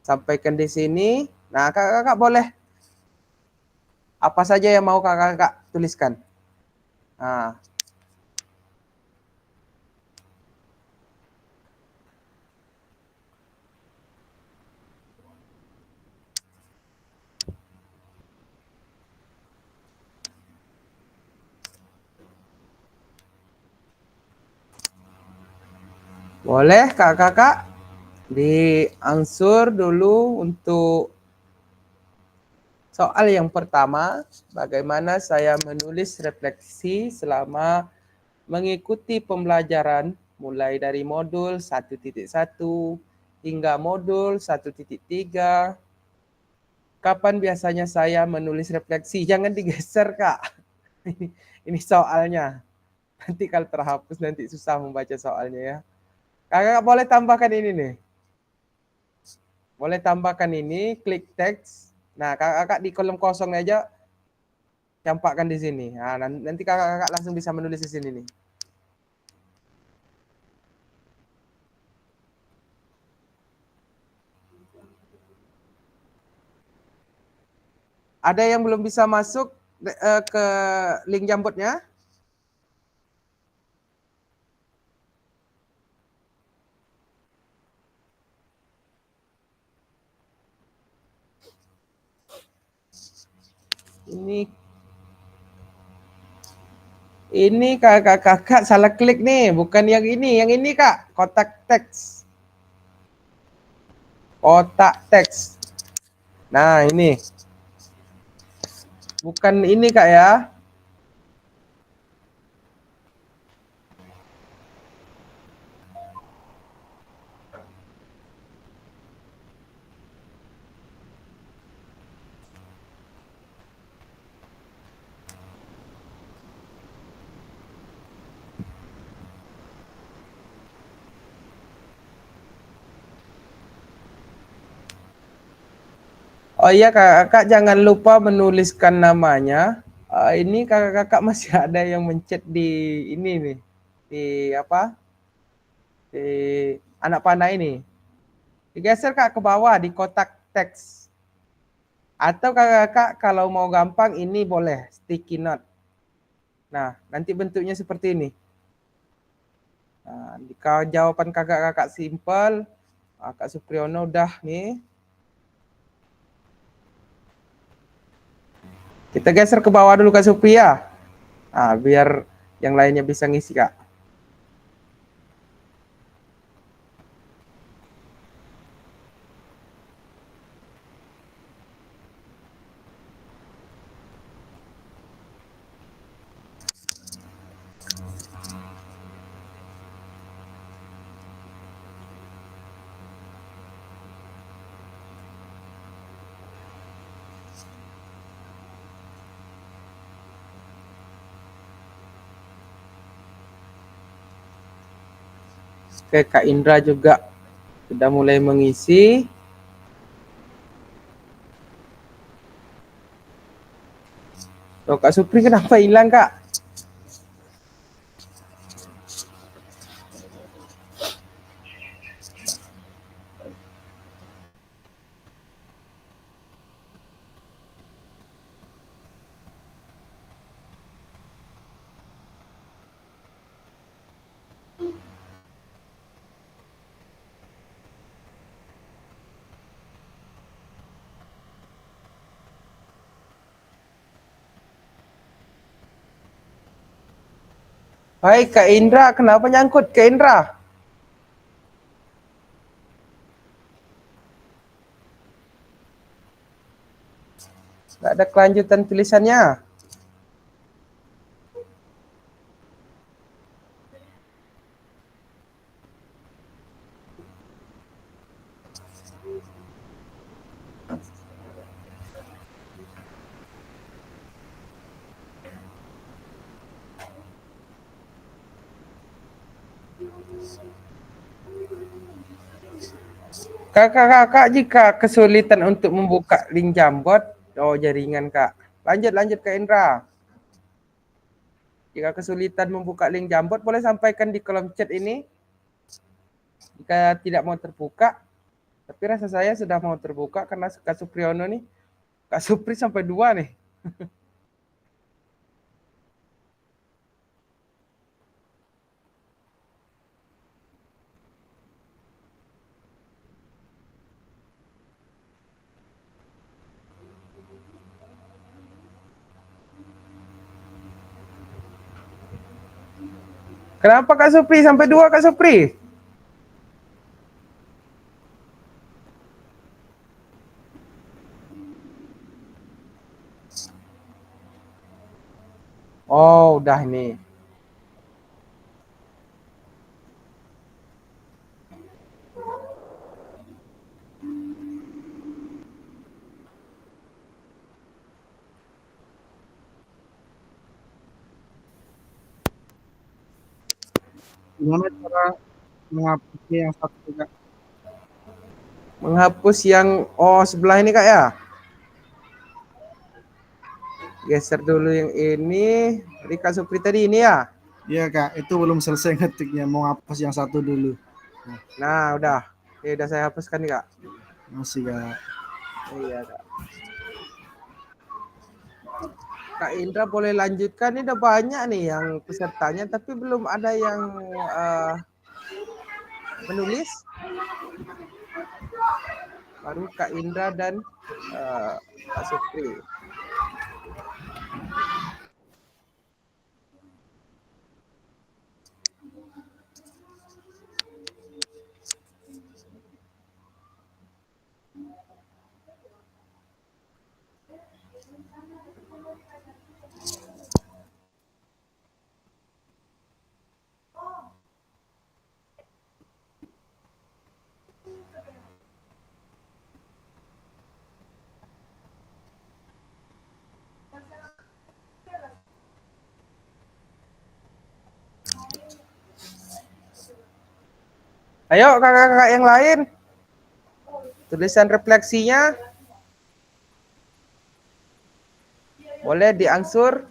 sampaikan di sini. Nah, kakak-kakak boleh apa saja yang mau kakak-kakak tuliskan. Nah, boleh kakak-kakak diansur dulu untuk soal yang pertama, bagaimana saya menulis refleksi selama mengikuti pembelajaran mulai dari modul 1.1 hingga modul 1.3. Kapan biasanya saya menulis refleksi? Jangan digeser, Kak. Ini soalnya. Nanti kalau terhapus nanti susah membaca soalnya ya. Kakak boleh tambahkan ini nih. Boleh tambahkan ini, klik teks. Nah, kakak di kolom kosong aja campakkan di sini. Nah, nanti kakak langsung bisa menulis di sini nih. Ada yang belum bisa masuk ke link Jamboardnya? Ini Ini kakak salah klik nih, bukan yang ini. Yang ini Kak, kotak teks. Kotak teks. Nah, ini. Bukan ini Kak ya. Oh iya kakak jangan lupa menuliskan namanya. Ini kakak masih ada yang mencet di ini nih. Di apa? Di anak panah ini. Digeser Kak ke bawah di kotak teks. Atau kakak kalau mau gampang ini boleh sticky note. Nah, nanti bentuknya seperti ini. Nah, jika jawaban kakak simpel, Kak Supriyono udah nih. Kita geser ke bawah dulu Kak Supri ya. Nah, biar yang lainnya bisa ngisi Kak. Oke, Kak Indra juga sudah mulai mengisi. Loh, Kak Supri kenapa hilang Kak? Baik Kak Indra, kenapa nyangkut Kak Indra? Nggak ada kelanjutan tulisannya. Kakak jika kesulitan untuk membuka link Jambot, jaringan Kak. Lanjut Kak Indra. Jika kesulitan membuka link Jambot, boleh sampaikan di kolom chat ini. Jika tidak mau terbuka, tapi rasa saya sudah mau terbuka karena Kak Supriyono nih. Kak Supri sampai 2 nih. Kenapa Kak Supri sampai 2 Kak Supri? Oh, udah nih. Gimana cara menghapusnya yang satu juga? Menghapus yang sebelah ini Kak ya. Geser dulu yang ini. Tadi Kak Supri tadi ini ya. Iya Kak, itu belum selesai ngetiknya. Mau hapus yang satu dulu. Nah, udah. Oke, udah saya hapuskan nih Kak. Masih Kak. Iya Kak. Kak Indra boleh lanjutkan, ini udah banyak nih yang pesertanya tapi belum ada yang menulis. Baru Kak Indra dan Kak Supri. Ayo kakak-kakak yang lain. Tulisan refleksinya boleh diangsur.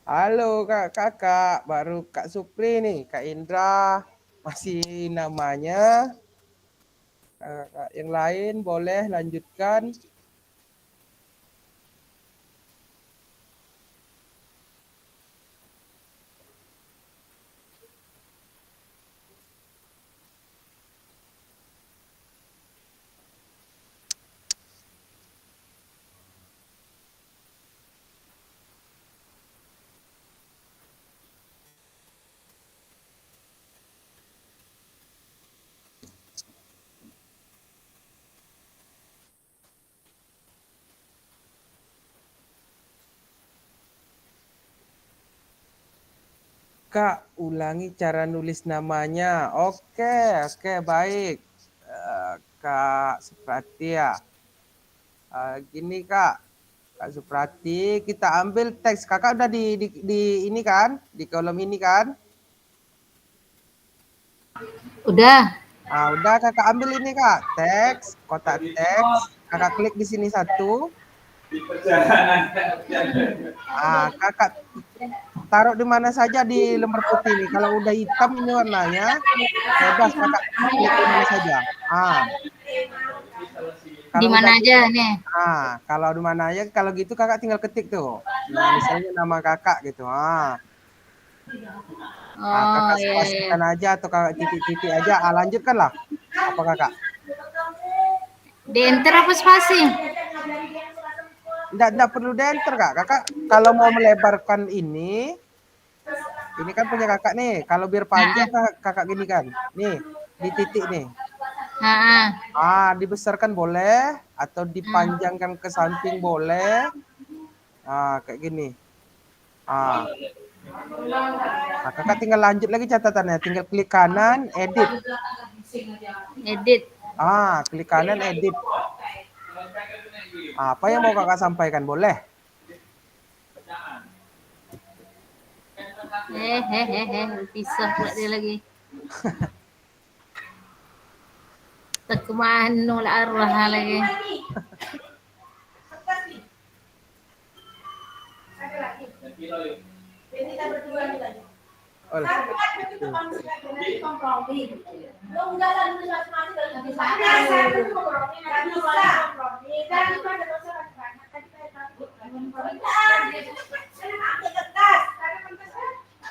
Halo kakak, baru Kak Supri nih, Kak Indra masih namanya. Kakak yang lain boleh lanjutkan. Kak, ulangi cara nulis namanya. Oke, baik. Kak Suprati ya. Gini Kak Suprati, kita ambil teks. Kakak udah di ini kan? Di kolom ini kan? Udah. Udah kakak ambil ini Kak, teks, kotak teks. Kakak klik di sini satu. Kakak taruh di mana saja di lembar putih ini. Kalau udah hitam ini warnanya, bebas kakak klik di mana saja. Di mana aja nih? Kalau di mana aja, kalau gitu kakak tinggal ketik tuh. Nah, misalnya nama kakak gitu. Kakak spasikan aja atau kakak titik-titik aja. Lanjutkan lah. Apa kakak? Di enter apa spasi? Enggak perlu di enter kak. Kakak kalau mau melebarkan ini kan punya kakak nih. Kalau biar panjang kakak gini kan. Nih, di titik nih. Dibesarkan boleh atau dipanjangkan ke samping boleh. Kayak gini. Kakak tinggal lanjut lagi catatannya. Tinggal klik kanan, edit. Klik kanan, edit. Apa yang mau kakak sampaikan boleh? Pisah pula dia lagi. Kemana lah arwah lagi.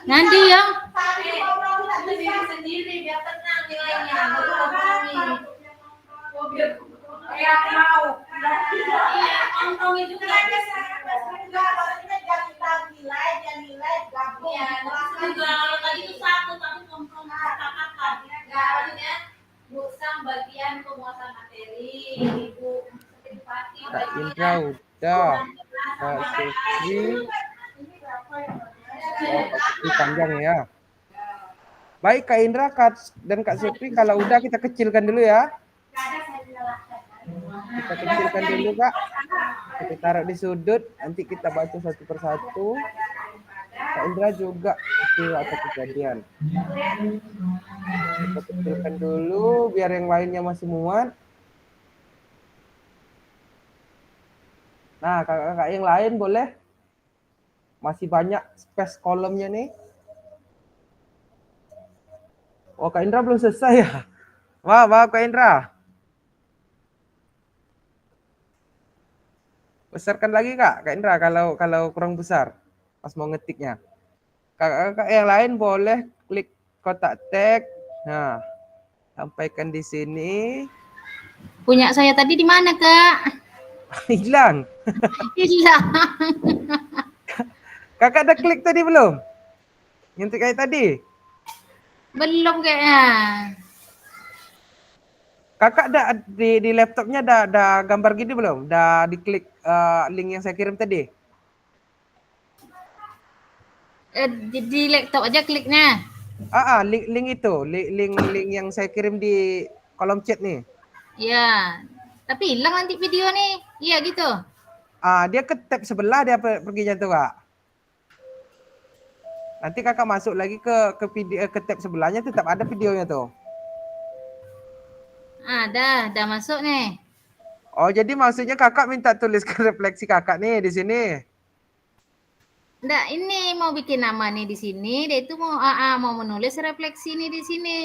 Nanti ya. Sendiri biar tenang nilainya. Yang mau. Itu kan nilai gabung. Kalau tadi itu satu tapi kompromi kata-kata. Artinya Busang bagian penguasaan materi, Ibu Bupati Kak Indra udah. Kak Supri. Kak Supri panjang ya. Baik Kak Indra dan Kak Supri, kalau udah kita kecilkan dulu ya. Kita kecilkan dulu Kak. Kita taruh di sudut, nanti kita baca satu persatu. Kak Indra juga atau kejadian. Kita kecilkan dulu biar yang lainnya masih muat. Nah, kakak-kakak yang lain boleh. Masih banyak space kolomnya nih. Kak Indra belum selesai ya? Wah, Kak Indra. Besarkan lagi Kak Indra kalau kurang besar pas mau ngetiknya. Kakak yang lain boleh klik kotak teks. Nah, sampaikan di sini. Punya saya tadi di mana, Kak? Hilang. Hilang. Kakak ada klik tadi belum? Yang kayak tadi. Belum kayaknya. Kakak di laptopnya ada gambar gini belum? Udah diklik link yang saya kirim tadi? Di laptop aja kliknya. Link itu, link yang saya kirim di kolom chat nih. Ya, tapi hilang nanti video nih. Iya gitu. Dia ke tab sebelah dia perginya tuh Kak. Nanti Kakak masuk lagi ke video ke tab sebelahnya tetap ada videonya tuh. Dah masuk nih. Oh, jadi maksudnya Kakak minta tuliskan refleksi Kakak nih di sini. Nggak, ini mau bikin nama nih di sini, dia itu mau mau menulis refleksi nih di sini.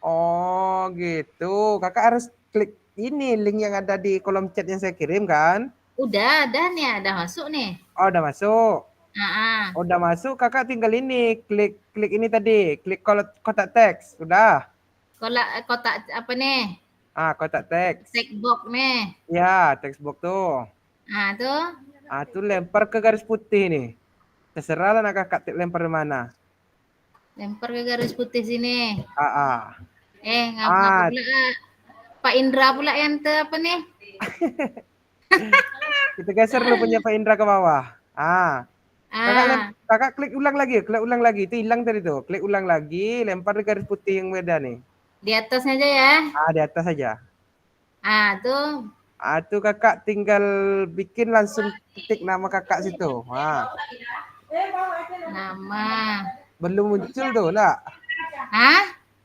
Oh, gitu. Kakak harus klik ini link yang ada di kolom chat yang saya kirim kan? Udah nih, udah masuk nih. Oh, udah masuk. Ah. Udah masuk, Kakak tinggal ini klik ini tadi, klik kotak teks. Udah. Kotak apa nih? Kotak teks. Text box nih. Ya, text box tuh. Tuh. Tuh lempar ke garis putih nih. Terserah lah nak Kakak lempar di mana. Lempar ke garis putih sini. Ah. Ngapa pula Pak Indra pula yang apa nih? Kita geser dulu punya Pak Indra ke bawah. Kakak klik ulang lagi. Itu hilang tadi tuh. Klik ulang lagi, lempar ke garis putih yang beda nih. Di atasnya aja ya. Di atas saja. Tuh. Tuh Kakak tinggal bikin langsung ketik nama Kakak situ. Nama. Belum muncul tuh, enggak?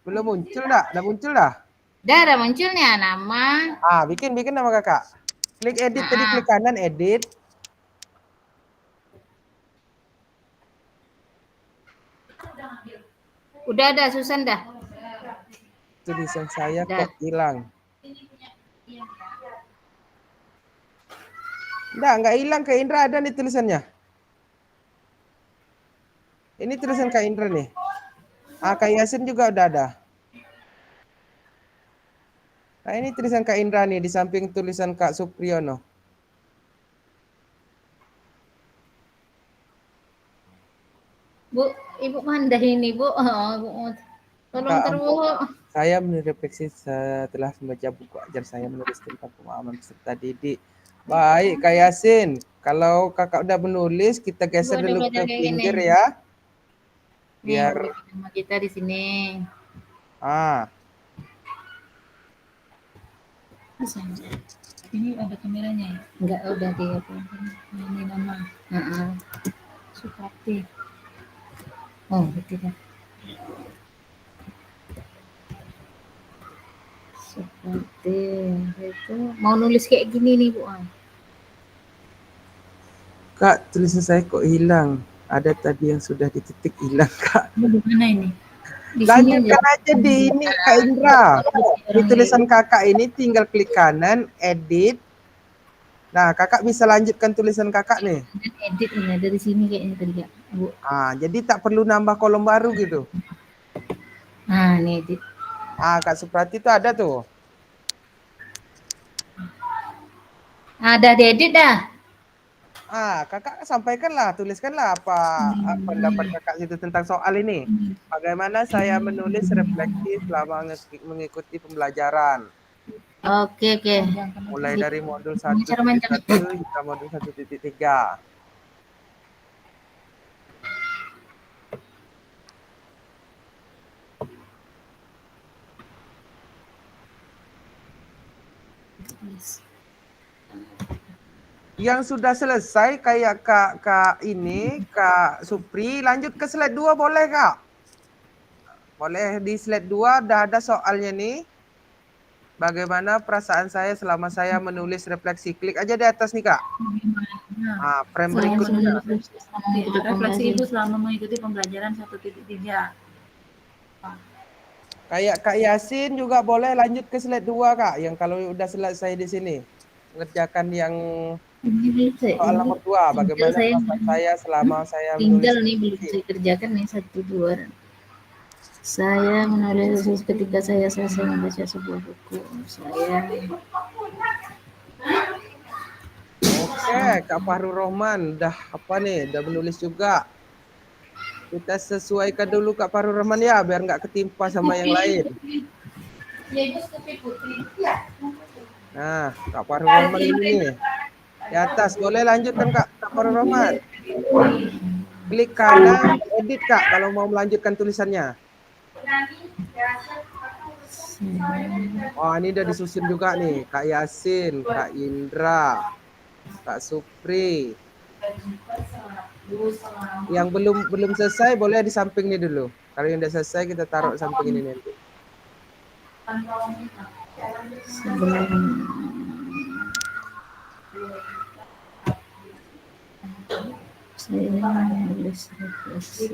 Belum muncul enggak? Udah muncul dah? Udah munculnya nama. Bikin nama Kakak. Klik edit tadi, klik kanan edit. Udah ada Susan dah. Tulisan saya kok hilang. Enggak hilang, Kak Indra ada nih tulisannya. Ini tulisan Kak Indra nih. Kak Yasin juga udah ada. Nah, ini tulisan Kak Indra nih di samping tulisan Kak Supriyono. Bu, Ibu mandah ini, Bu. Tolong terus. Saya merefleksi setelah membaca buku ajar saya menulis tentang pemahaman peserta didik. Baik, Kak Yasin. Kalau Kakak udah menulis, kita geser dulu ke pinggir ya. Biar nama kita di sini. Ini ada kameranya ya? Enggak, udah dia ini nama. Suprati. Oh, tidak. Seperti itu. Mau nulis kayak gini nih, Bu. Kak, tulisan saya kok hilang. Ada tadi yang sudah diketik hilang, Kak. Di mana ini? Lanjutkan aja di ini, Kak Indra. Di tulisan Kakak ini tinggal klik kanan, edit. Nah, Kakak bisa lanjutkan tulisan Kakak nih. Edit ini dari sini kayaknya tadi, Kak, Bu. Jadi tak perlu nambah kolom baru gitu. Ini edit. Kak Suprati itu ada tuh. Ada diedit dah. Kakak sampaikanlah, tuliskanlah apa pendapat Kakak itu tentang soal ini. Bagaimana saya menulis refleksi selama mengikuti pembelajaran. Oke. Mulai dari modul 1.1 hingga modul 1.3. Yang sudah selesai kayak Kak Supri, lanjut ke slide 2 boleh Kak? Boleh di slide 2 udah ada soalnya nih. Bagaimana perasaan saya selama saya menulis refleksi? Klik aja di atas nih Kak. Frame berikutnya. Refleksi Ibu selama mengikuti pembelajaran 1.3. Kayak Kak Yasin juga boleh lanjut ke slide 2 Kak, yang kalau udah selesai di sini. Mengerjakan yang Ini belum saya, soal nomor 2, tinggal bagaimana saya perasaan saya selama saya menulis tinggal nih belum skripsi. saya kerjakan nih 1, 2. Saya menulis ketika saya selesai membaca sebuah buku. Saya Oke, Kak Fahru Rohman udah apa nih? Udah menulis juga. Kita sesuaikan dulu Kak Fahru Rohman ya, biar nggak ketimpa sama yang lain. Nah, Kak Fahru Rohman ini nih. Di atas, boleh lanjutkan Kak Fahru Rohman. Klik kanan, edit Kak, kalau mau melanjutkan tulisannya. Oh, ini udah disusun juga nih, Kak Yasin, Kak Indra, Kak Supri. Yang belum selesai boleh di samping ini dulu. Kalau yang udah selesai kita taruh samping ini nanti. saya menulis refleksi.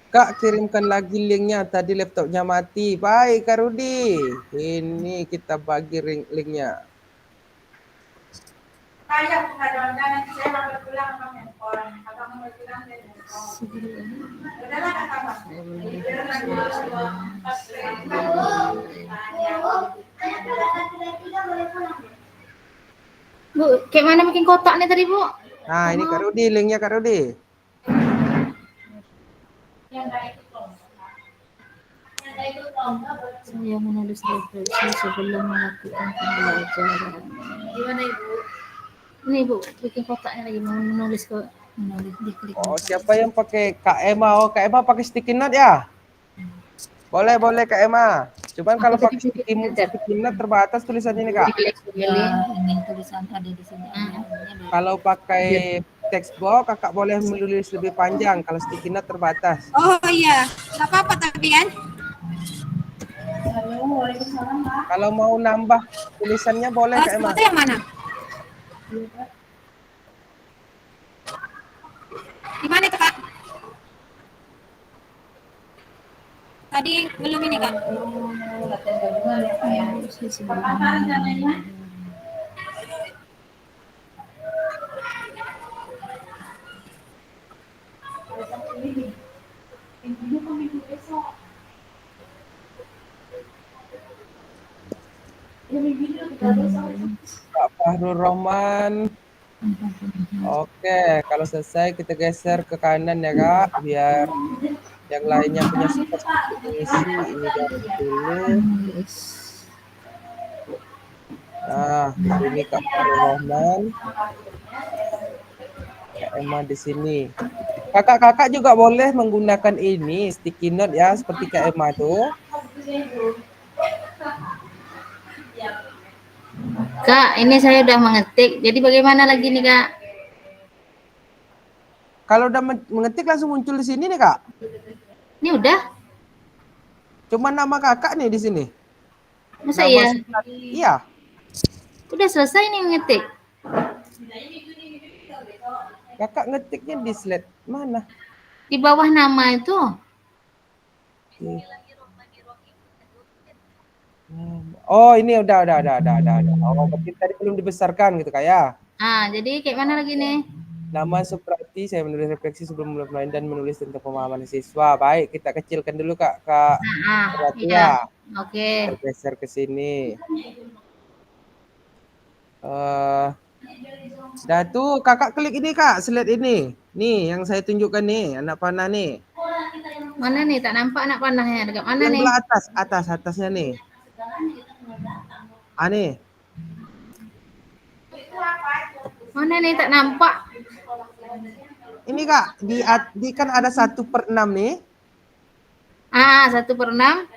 Kak, kirimkan lagi linknya. Tadi laptopnya mati. Baik, Kak Rudi. Ini kita bagi linknya. Bu, kayak mana bikin kotak nih tadi Bu? Nah, ini Kak Rudi, linknya Kak Rudi. Saya menulis refleksi sebelum melakukan pembelajaran. Gimana Ibu? Ini Ibu, bikin kotaknya lagi mau menulis kok. Menulis diklik. Oh, siapa yang pakai Kak Emma? Oh, Kak Emma pakai sticky note ya? Boleh Kak Emma. Cuman Aku kalau tadi pakai sticky note terbatas tulisannya nih Kak. Ini tulisan ada di sini. Kalau pakai text box Kakak boleh menulis lebih panjang. Kalau sticky note terbatas. Oh iya, nggak apa-apa tapi kan. Kalau mau nambah tulisannya boleh Kak Emma. Foto yang mana? Di mana itu Kak? Tadi belum ini Kak. Kak Fahrul Rahman. Oke, kalau selesai kita geser ke kanan ya Kak, biar yang lainnya punya spot isi ini dulu. Nah, ini Kak Fahrul Rahman. Kak Emma di sini. Kakak-kakak juga boleh menggunakan ini sticky note ya, seperti Kak Emma tuh. Kak, ini saya udah mengetik. Jadi bagaimana lagi nih Kak? Kalau udah mengetik langsung muncul di sini nih Kak. Ini udah? Cuma nama kakak nih di sini. Masa Nama iya? Iya. Udah selesai nih mengetik. Kakak ngetiknya di slide mana? Di bawah nama itu. Oh, ini udah. Oh, berarti tadi belum dibesarkan gitu Kak ya. Jadi kayak mana lagi nih? Nama Suprati, saya menulis refleksi sebelum mulai dan menulis tentang pemahaman siswa. Baik, kita kecilkan dulu Kak Suprati ya. Oke. Bergeser ke sini. Dah tuh Kakak klik ini Kak, slide ini. Nih yang saya tunjukkan nih, anak panah nih. Mana nih? Tak nampak anak panahnya. Dekat mana Yang nih? belah atasnya nih. Nih. Mana nih? Tak nampak. Ini Kak, di kan ada 1/6 nih. 1/6.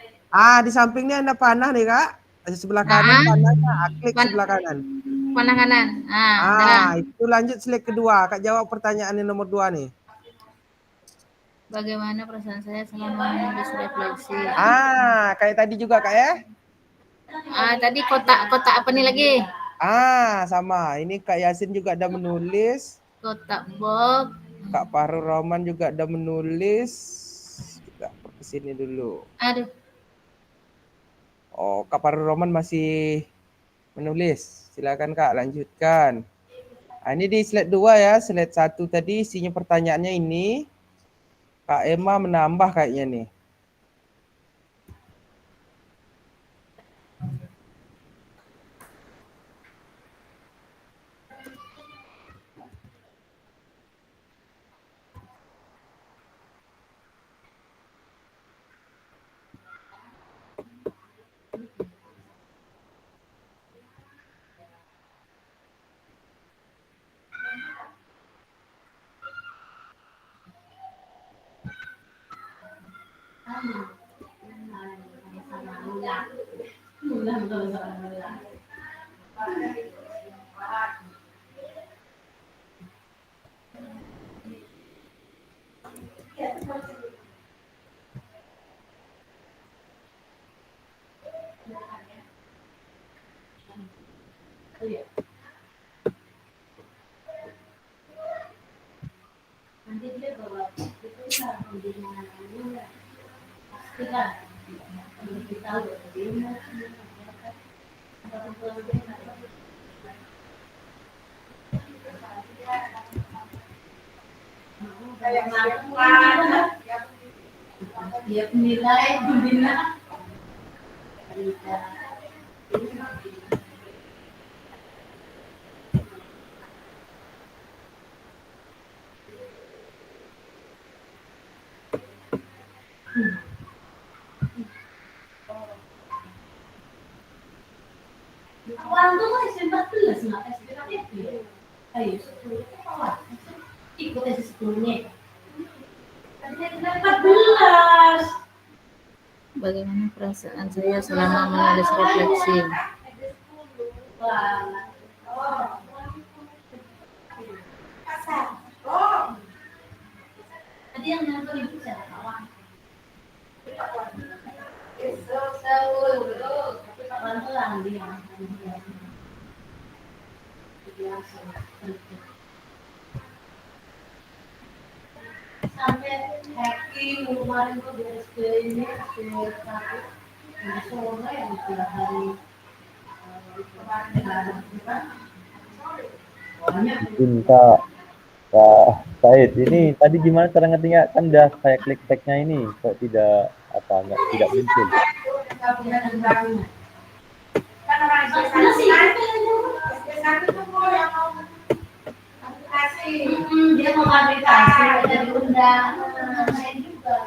Di sampingnya ada panah nih Kak. Di sebelah kanan panahnya, klik sebelah kanan. Panah kanan. Itu lanjut slide kedua. Kak jawab pertanyaan yang nomor 2 nih. Bagaimana perasaan saya selama menulis refleksi? Kayak tadi juga Kak ya? Tadi kotak apa nih lagi? Sama. Ini Kak Yasin juga ada menulis. Kotak box. Kak Fahru Roman juga udah menulis. Kita ke sini dulu. Aduh, Oh, Kak Fahru Roman masih menulis. Silakan Kak, lanjutkan. Nah, ini di slide 2 ya. Slide 1 tadi isinya pertanyaannya ini. Kak Emma menambah kayaknya nih. dia penilai pembina. Waktu kan SMP 14 nggak tes BKPT. Ayo, 10 awal. Ikut tes 10-nya. 14. Bagaimana perasaan saya selama menulis refleksi? Tadi yang nonton ibu siapa kawan? Pelan-pelan dia. Sampai happy kemarin tuh beres ini satu sore yang tiap hari Mungkin Kak Said, ini tadi gimana cara ngetiknya? Kan udah saya klik tagnya ini, kok tidak tidak muncul. Dia mau aplikasi dari undang saya juga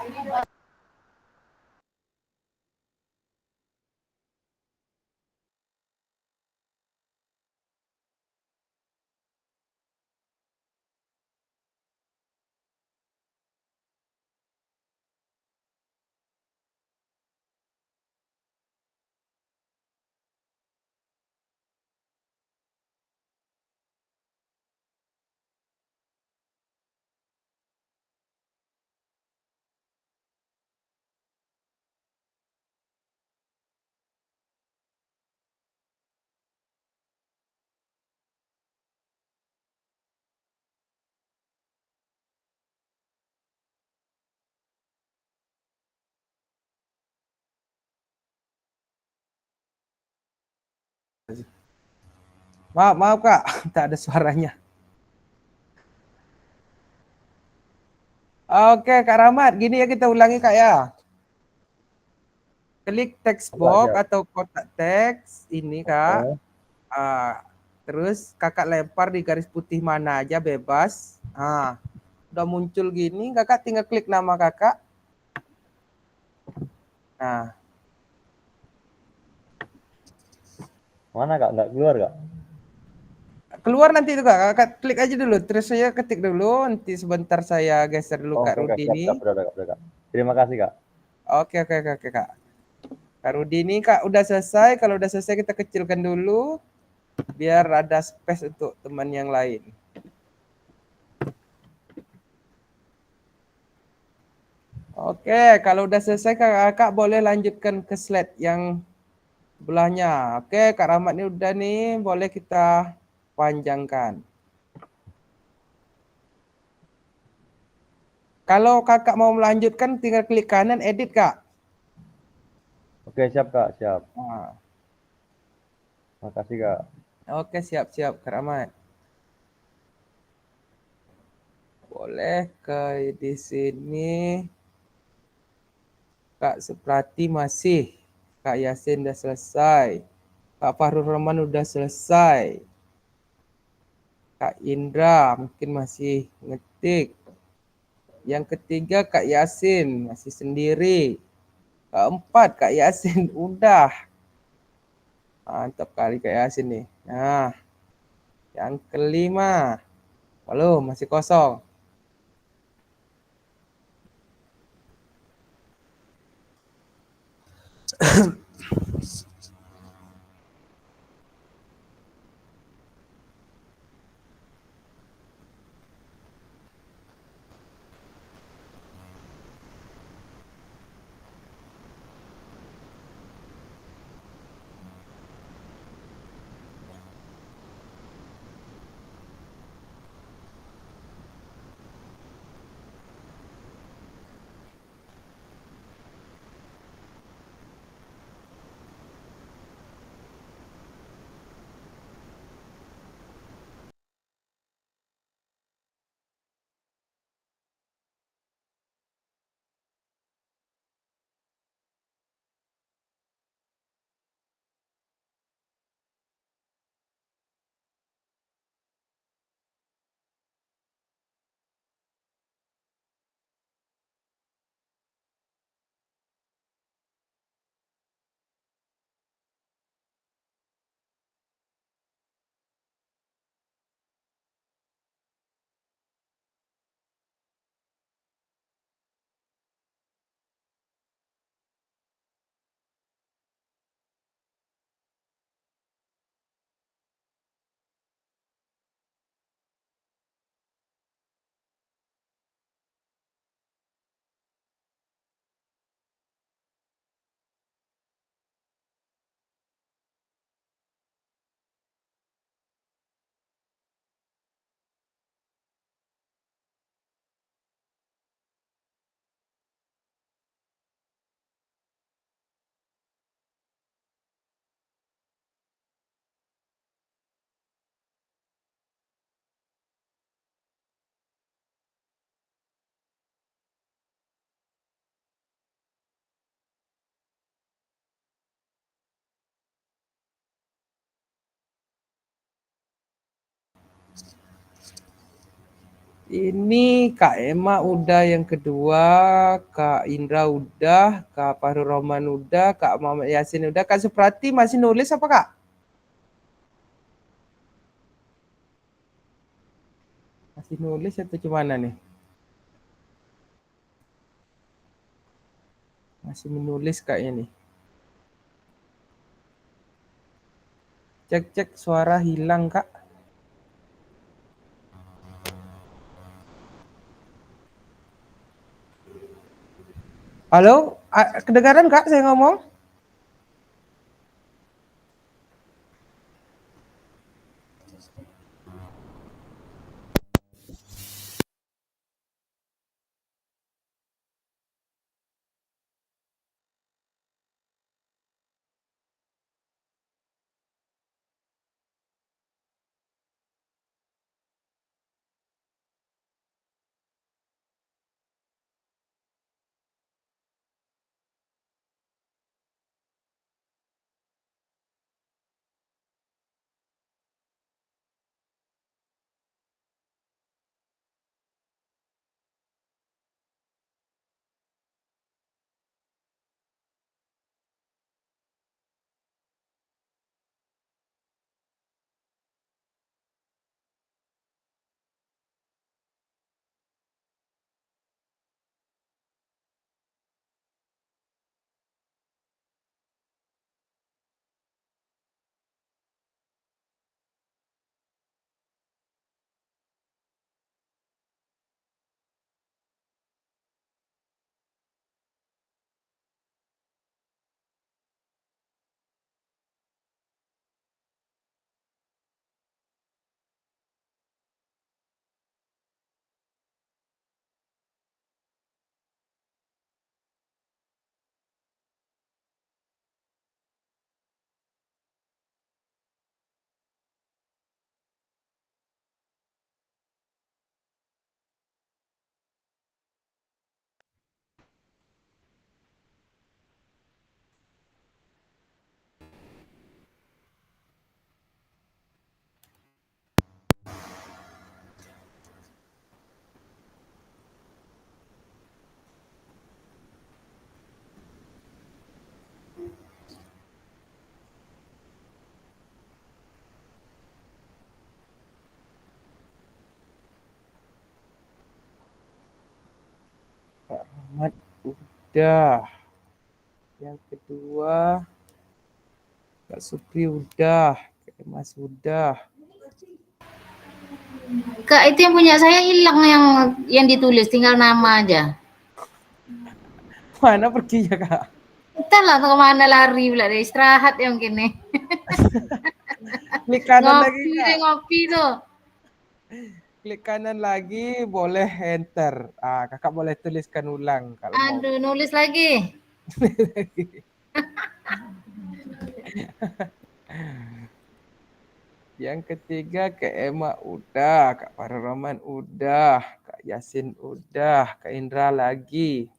Maaf Kak, tak ada suaranya. Oke Kak Rahmat, gini ya kita ulangi Kak ya. Klik text box atau kotak teks ini Kak. Terus Kakak lempar di garis putih mana aja bebas. Udah muncul gini, Kakak tinggal klik nama Kakak. Nah. Mana Kak? Nggak keluar Kak? Keluar nanti itu Kak, Kakak klik aja dulu. Terus saya ketik dulu, nanti sebentar saya geser dulu Kak Rudi ini. Kak. Terima kasih Kak. Oke Kak. Kak Rudi ini Kak udah selesai. Kalau udah selesai kita kecilkan dulu biar ada space untuk teman yang lain. Oke, kalau udah selesai Kakak boleh lanjutkan ke slide yang sebelahnya. Oke, Kak Rahmat ini udah nih, boleh kita panjangkan. Kalau kakak mau melanjutkan tinggal klik kanan edit kak. Oke, siap Kak, siap. Nah, Makasih Kak. oke siap-siap Kak Rahmat. Boleh ke di sini. Kak Suprati masih. Kak Yasin udah selesai. Kak Fahrul Rahman udah selesai. Kak Indra mungkin masih ngetik. Yang ketiga Kak Yasin masih sendiri. Keempat Kak Yasin udah. Mantap kali Kak Yasin nih. Nah, yang kelima. Halo, masih kosong. Ini Kak Emma udah yang kedua, Kak Indra udah, Kak Fahrul Rahman udah, Kak Muhammad Yasin udah, Kak Suprati masih nulis apa Kak? Masih nulis atau gimana nih? Masih menulis kayaknya nih. Cek-cek suara hilang Kak. Halo, kedengaran Kak saya ngomong? Ahmad udah. Yang kedua Kak Supri udah. Kak Emas udah. Kak, itu yang punya saya hilang yang ditulis, tinggal nama aja. Mana perginya Kak? Entahlah kemana lari pula dia, istirahat ya mungkin nih. Klik kanan lagi Ngopi Kak. deh, ngopi tuh. Klik kanan lagi, boleh enter. Kakak boleh tuliskan ulang kalau mau. Aduh, nulis lagi. Yang ketiga Kak Emma udah, Kak Farul Rahman udah, Kak Yasin udah, Kak Indra lagi.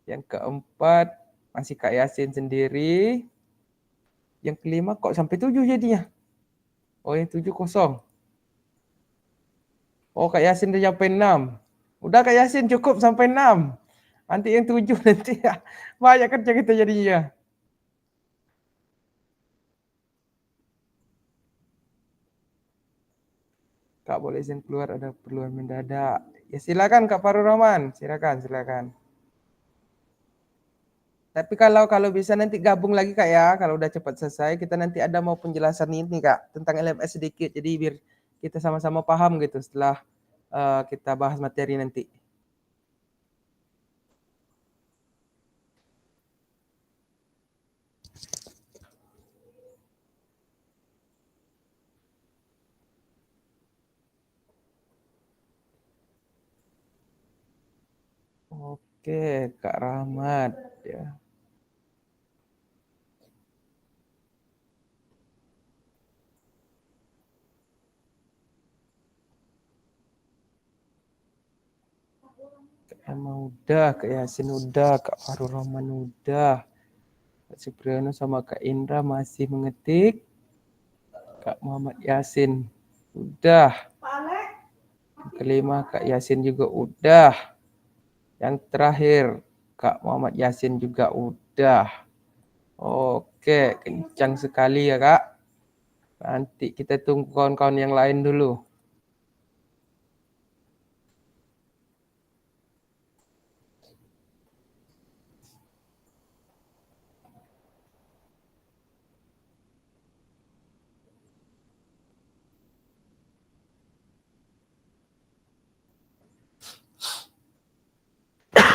Yang keempat masih Kak Yasin sendiri. Yang kelima kok sampai 7 jadinya? Oh yang 7 kosong. Oh Kak Yasin udah sampai 6. Udah Kak Yasin cukup sampai 6. Nanti yang 7 nanti ya. Banyak kerja kita jadinya. Kak boleh izin keluar, ada perluan mendadak. Ya silakan Kak Farul Rahman, silakan. Tapi kalau bisa nanti gabung lagi Kak ya, kalau udah cepat selesai, kita nanti ada mau penjelasan ini Kak, tentang LMS sedikit, jadi biar kita sama-sama paham gitu setelah kita bahas materi nanti. Oke, Kak Rahmat ya. Kak Emma udah, Kak Yasin udah, Kak Farul Rahman udah. Kak Supriyono sama Kak Indra masih mengetik. Kak Muhammad Yasin udah. Yang kelima Kak Yasin juga udah. Yang terakhir Kak Muhammad Yasin juga udah. Oke, kencang sekali ya Kak. Nanti kita tunggu kawan-kawan yang lain dulu.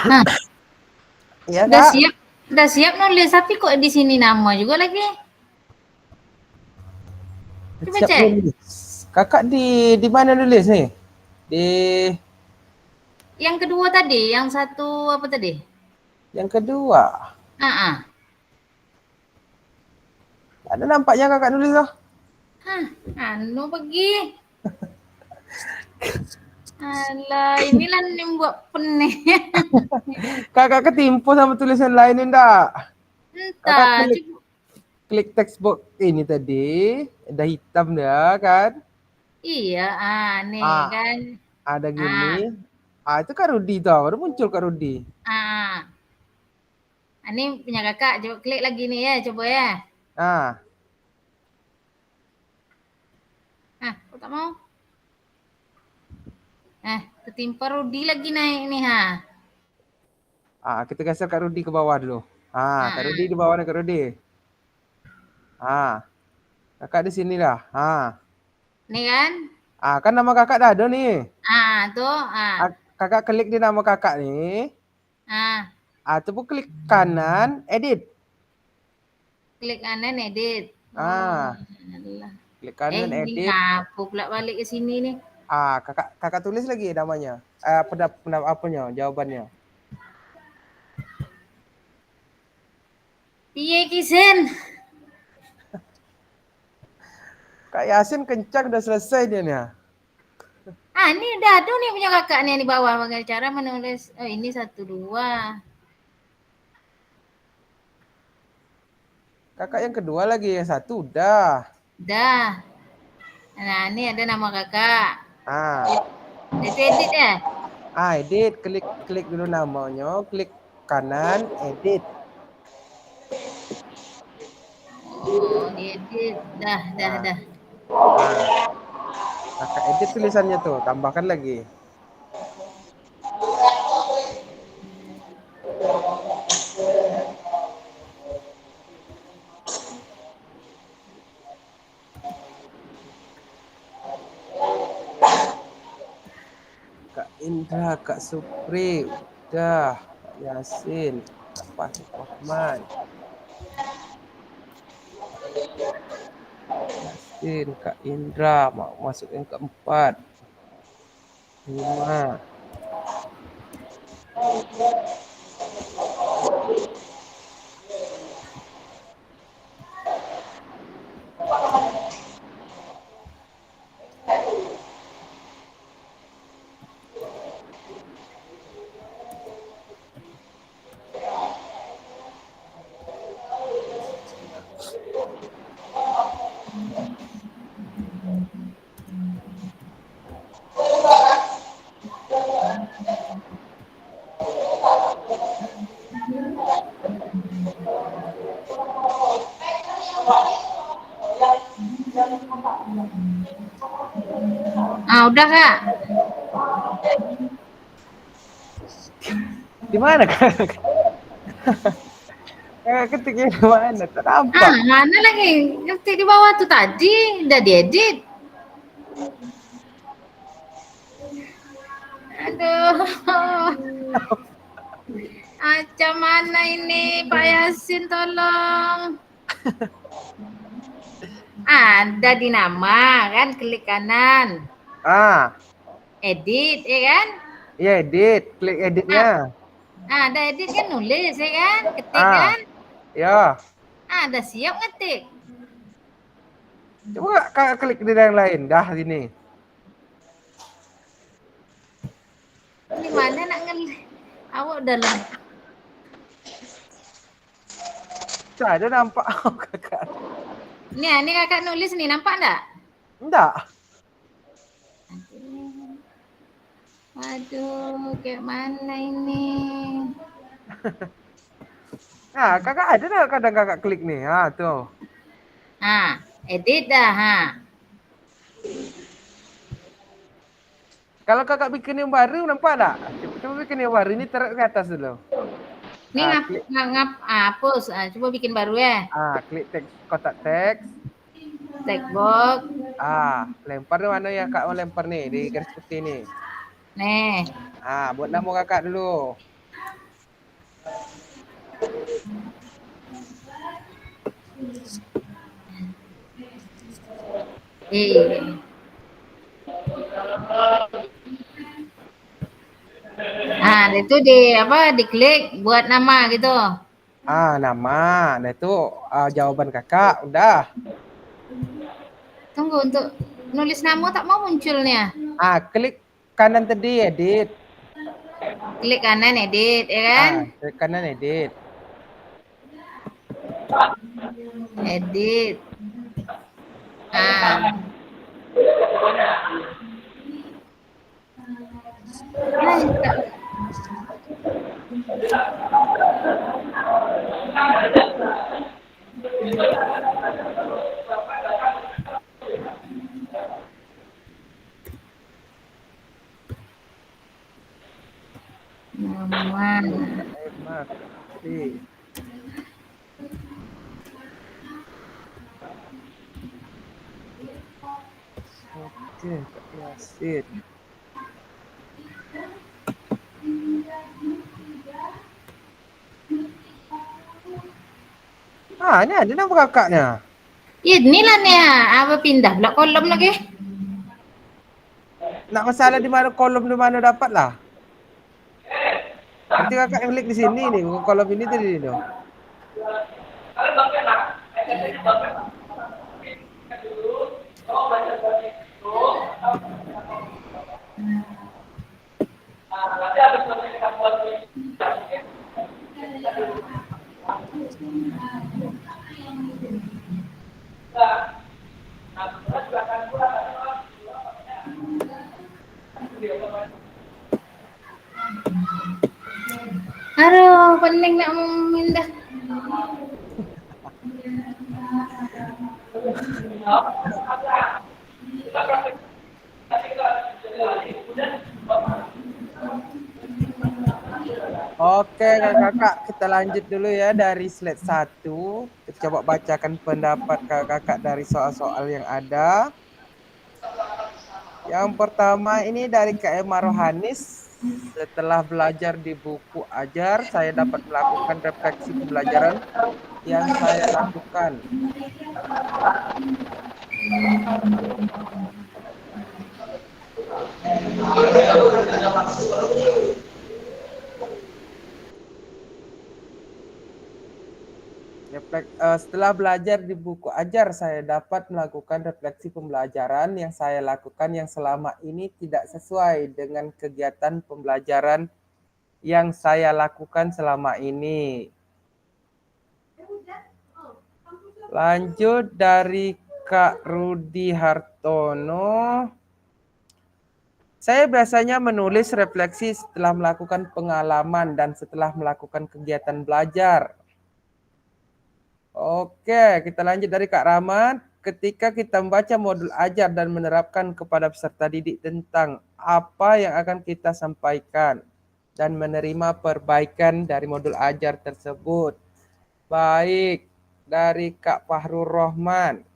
Nah, Ya udah Kak. siap, udah siap nulis, tapi kok di sini nama juga lagi. Coba Siap cek. nulis. Kakak di mana nulis nih? Di Yang kedua tadi, yang satu apa tadi? yang kedua. Ada nampaknya kakak nulis loh. Anu pergi. Alah, inilah yang buat penih. Kakak ketimpu sama tulisan lain enggak? Entah, Kakak klik textbook ini tadi, ada hitam dah kan? iya, nih kan. Ada gini. Itu Kak Rudi tuh, baru muncul Kak Rudi. Ini punya kakak, coba klik lagi nih ya, coba ya. Kok tak mau? Ketimpa Rudi lagi naik nih Kita geser Kak Rudi ke bawah dulu. Kak Rudi di bawah nih Kak Rudi. Kakak di sini dah. Nih kan? Kan nama kakak dah ada nih. Tuh. Kakak klik di nama kakak nih. Coba klik kanan, edit. Klik kanan, edit. Klik kanan, edit. Ngapu pula balik ke sini nih. Kakak tulis lagi namanya. Apanya, jawabannya. Piye kisen? Kak Yasin kencang udah selesai dia nih. Ini udah ada nih punya kakak nih di bawah. Bagaimana cara menulis? Oh, ini 1, 2. Kakak yang kedua lagi, yang satu udah. Udah. Nah, ini ada nama kakak. Itu edit ya? Edit, klik dulu namanya, klik kanan, edit. Oh, diedit. Dah. Kakak edit tulisannya tuh, tambahkan lagi. Indra, Kak Supri, udah, Kak Yasin, Kak Fahri Rahman, Yasin, Kak Indra, mau masuk yang keempat, 5. Udah Kak. Di mana Kak? Ketiknya di mana? Tak nampak. Mana lagi? Ngetik di bawah tuh tadi, udah diedit. Aduh. Macam mana ini Pak Yasin, tolong. Ada di nama kan, klik kanan. Edit, ya kan? Iya, edit, klik editnya. Ada edit kan, nulis ya kan? Ketik kan? Ya. Ada siap ngetik. Coba Kak klik di yang lain, dah sini. Ini mana nak ngelik? Awak dalam. Ada nampak Kakak. Ini Kakak nulis nih, nampak enggak? Enggak. Aduh, kayak mana ini? Nah, Kakak ada enggak kadang Kakak klik nih? Tuh. Edit dah, Kalau Kakak bikin yang baru nampak enggak? Coba bikin yang baru ini taruh ke atas dulu. Ini hapus. Coba bikin baru ya. Klik teks, kotak teks. Text box. Lempar di mana ya Kak mau lempar nih di garis putih nih. Nih. Buat nama Kakak dulu. Itu diklik buat nama gitu. Nama. Nah itu jawaban Kakak udah. Tunggu, untuk nulis nama tak mau munculnya. Klik kanan tadi edit. Klik kanan edit, ya kan? Klik kanan edit. Edit. Oke, Kak Yasin. Ini ada nama kakaknya. Inilah nih apa pindah pula kolom lagi. Nak masalah di mana kolom di mana dapat lah. Nanti kakak yang klik di sini nih, kolom ini tadi nih. Aduh, pening nak memindah. Oke kakak, kita lanjut dulu ya dari slide 1. Kita coba bacakan pendapat kakak dari soal-soal yang ada. Yang pertama ini dari Kak Emma Rohanis. Setelah belajar di buku ajar, saya dapat melakukan refleksi pembelajaran yang saya lakukan. Setelah belajar di buku ajar, saya dapat melakukan refleksi pembelajaran yang saya lakukan yang selama ini tidak sesuai dengan kegiatan pembelajaran yang saya lakukan selama ini. Lanjut dari Kak Rudi Hartono. Saya biasanya menulis refleksi setelah melakukan pengalaman dan setelah melakukan kegiatan belajar. Oke, kita lanjut dari Kak Rahmat. Ketika kita membaca modul ajar dan menerapkan kepada peserta didik tentang apa yang akan kita sampaikan dan menerima perbaikan dari modul ajar tersebut. Baik, dari Kak Fahrul Rohman.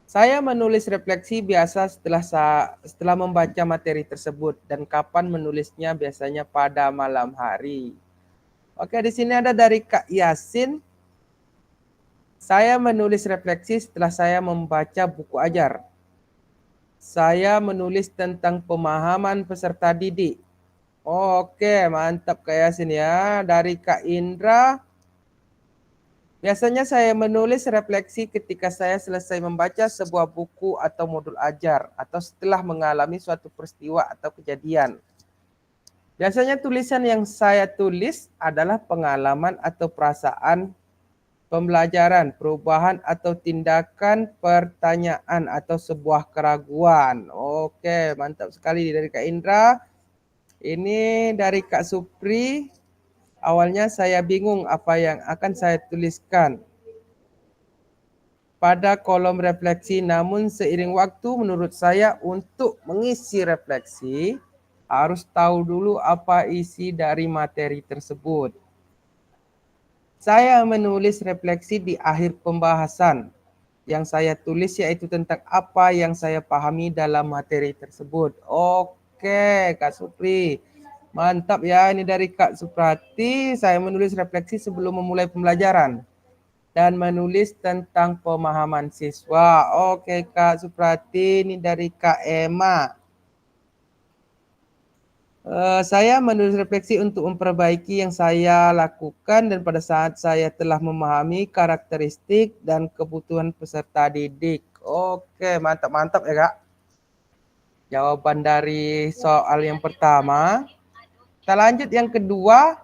Saya menulis refleksi biasa setelah membaca materi tersebut dan kapan menulisnya biasanya pada malam hari. Oke, di sini ada dari Kak Yasin. Saya menulis refleksi setelah saya membaca buku ajar. Saya menulis tentang pemahaman peserta didik. Oke, mantap Kak Yasin ya. Dari Kak Indra. Biasanya saya menulis refleksi ketika saya selesai membaca sebuah buku atau modul ajar atau setelah mengalami suatu peristiwa atau kejadian. Biasanya tulisan yang saya tulis adalah pengalaman atau perasaan pembelajaran, perubahan atau tindakan, pertanyaan atau sebuah keraguan. Oke, mantap sekali dari Kak Indra. Ini dari Kak Supri. Awalnya saya bingung apa yang akan saya tuliskan pada kolom refleksi, namun seiring waktu menurut saya untuk mengisi refleksi harus tahu dulu apa isi dari materi tersebut. Saya menulis refleksi di akhir pembahasan. Yang saya tulis yaitu tentang apa yang saya pahami dalam materi tersebut. Oke, Kak Supri. Mantap ya, ini dari Kak Suprati. Saya menulis refleksi sebelum memulai pembelajaran dan menulis tentang pemahaman siswa. Oke, Kak Suprati, ini dari Kak Emma. Saya menulis refleksi untuk memperbaiki yang saya lakukan dan pada saat saya telah memahami karakteristik dan kebutuhan peserta didik. Oke, mantap-mantap ya Kak. Jawaban dari soal yang pertama. Kita lanjut yang kedua.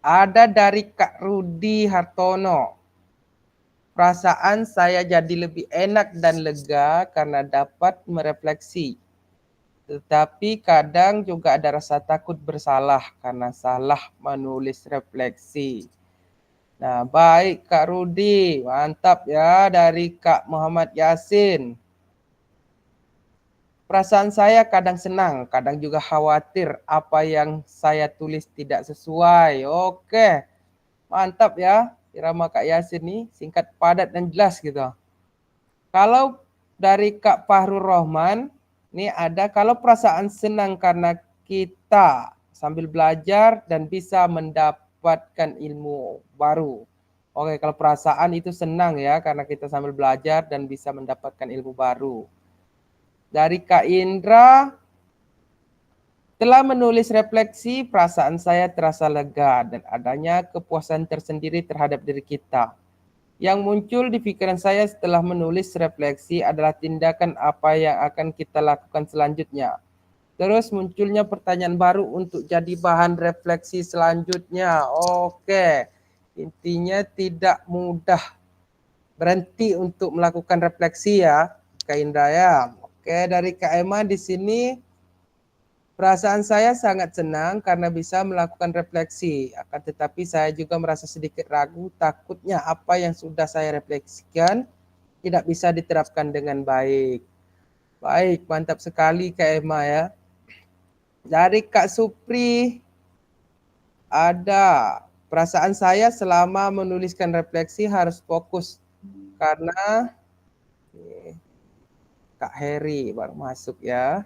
Ada dari Kak Rudi Hartono. Perasaan saya jadi lebih enak dan lega karena dapat merefleksi. Tetapi kadang juga ada rasa takut bersalah karena salah menulis refleksi. Nah, baik Kak Rudi, mantap ya dari Kak Muhammad Yasin. Perasaan saya kadang senang, kadang juga khawatir apa yang saya tulis tidak sesuai. Oke, mantap ya irama Kak Yasin nih, singkat, padat, dan jelas gitu. Kalau dari Kak Fahrul Rohman, ini ada kalau perasaan senang karena kita sambil belajar dan bisa mendapatkan ilmu baru. Oke, kalau perasaan itu senang ya karena kita sambil belajar dan bisa mendapatkan ilmu baru. Dari Kak Indra, telah menulis refleksi, perasaan saya terasa lega dan adanya kepuasan tersendiri terhadap diri kita. Yang muncul di pikiran saya setelah menulis refleksi adalah tindakan apa yang akan kita lakukan selanjutnya. Terus munculnya pertanyaan baru untuk jadi bahan refleksi selanjutnya. Oke, intinya tidak mudah berhenti untuk melakukan refleksi ya, Kak Indra ya. Oke, dari Kak Emma di sini. Perasaan saya sangat senang karena bisa melakukan refleksi. Akan tetapi saya juga merasa sedikit ragu, takutnya apa yang sudah saya refleksikan tidak bisa diterapkan dengan baik. Baik, mantap sekali Kak Emma ya. Dari Kak Supri, ada perasaan saya selama menuliskan refleksi harus fokus karena Kak Heri baru masuk ya.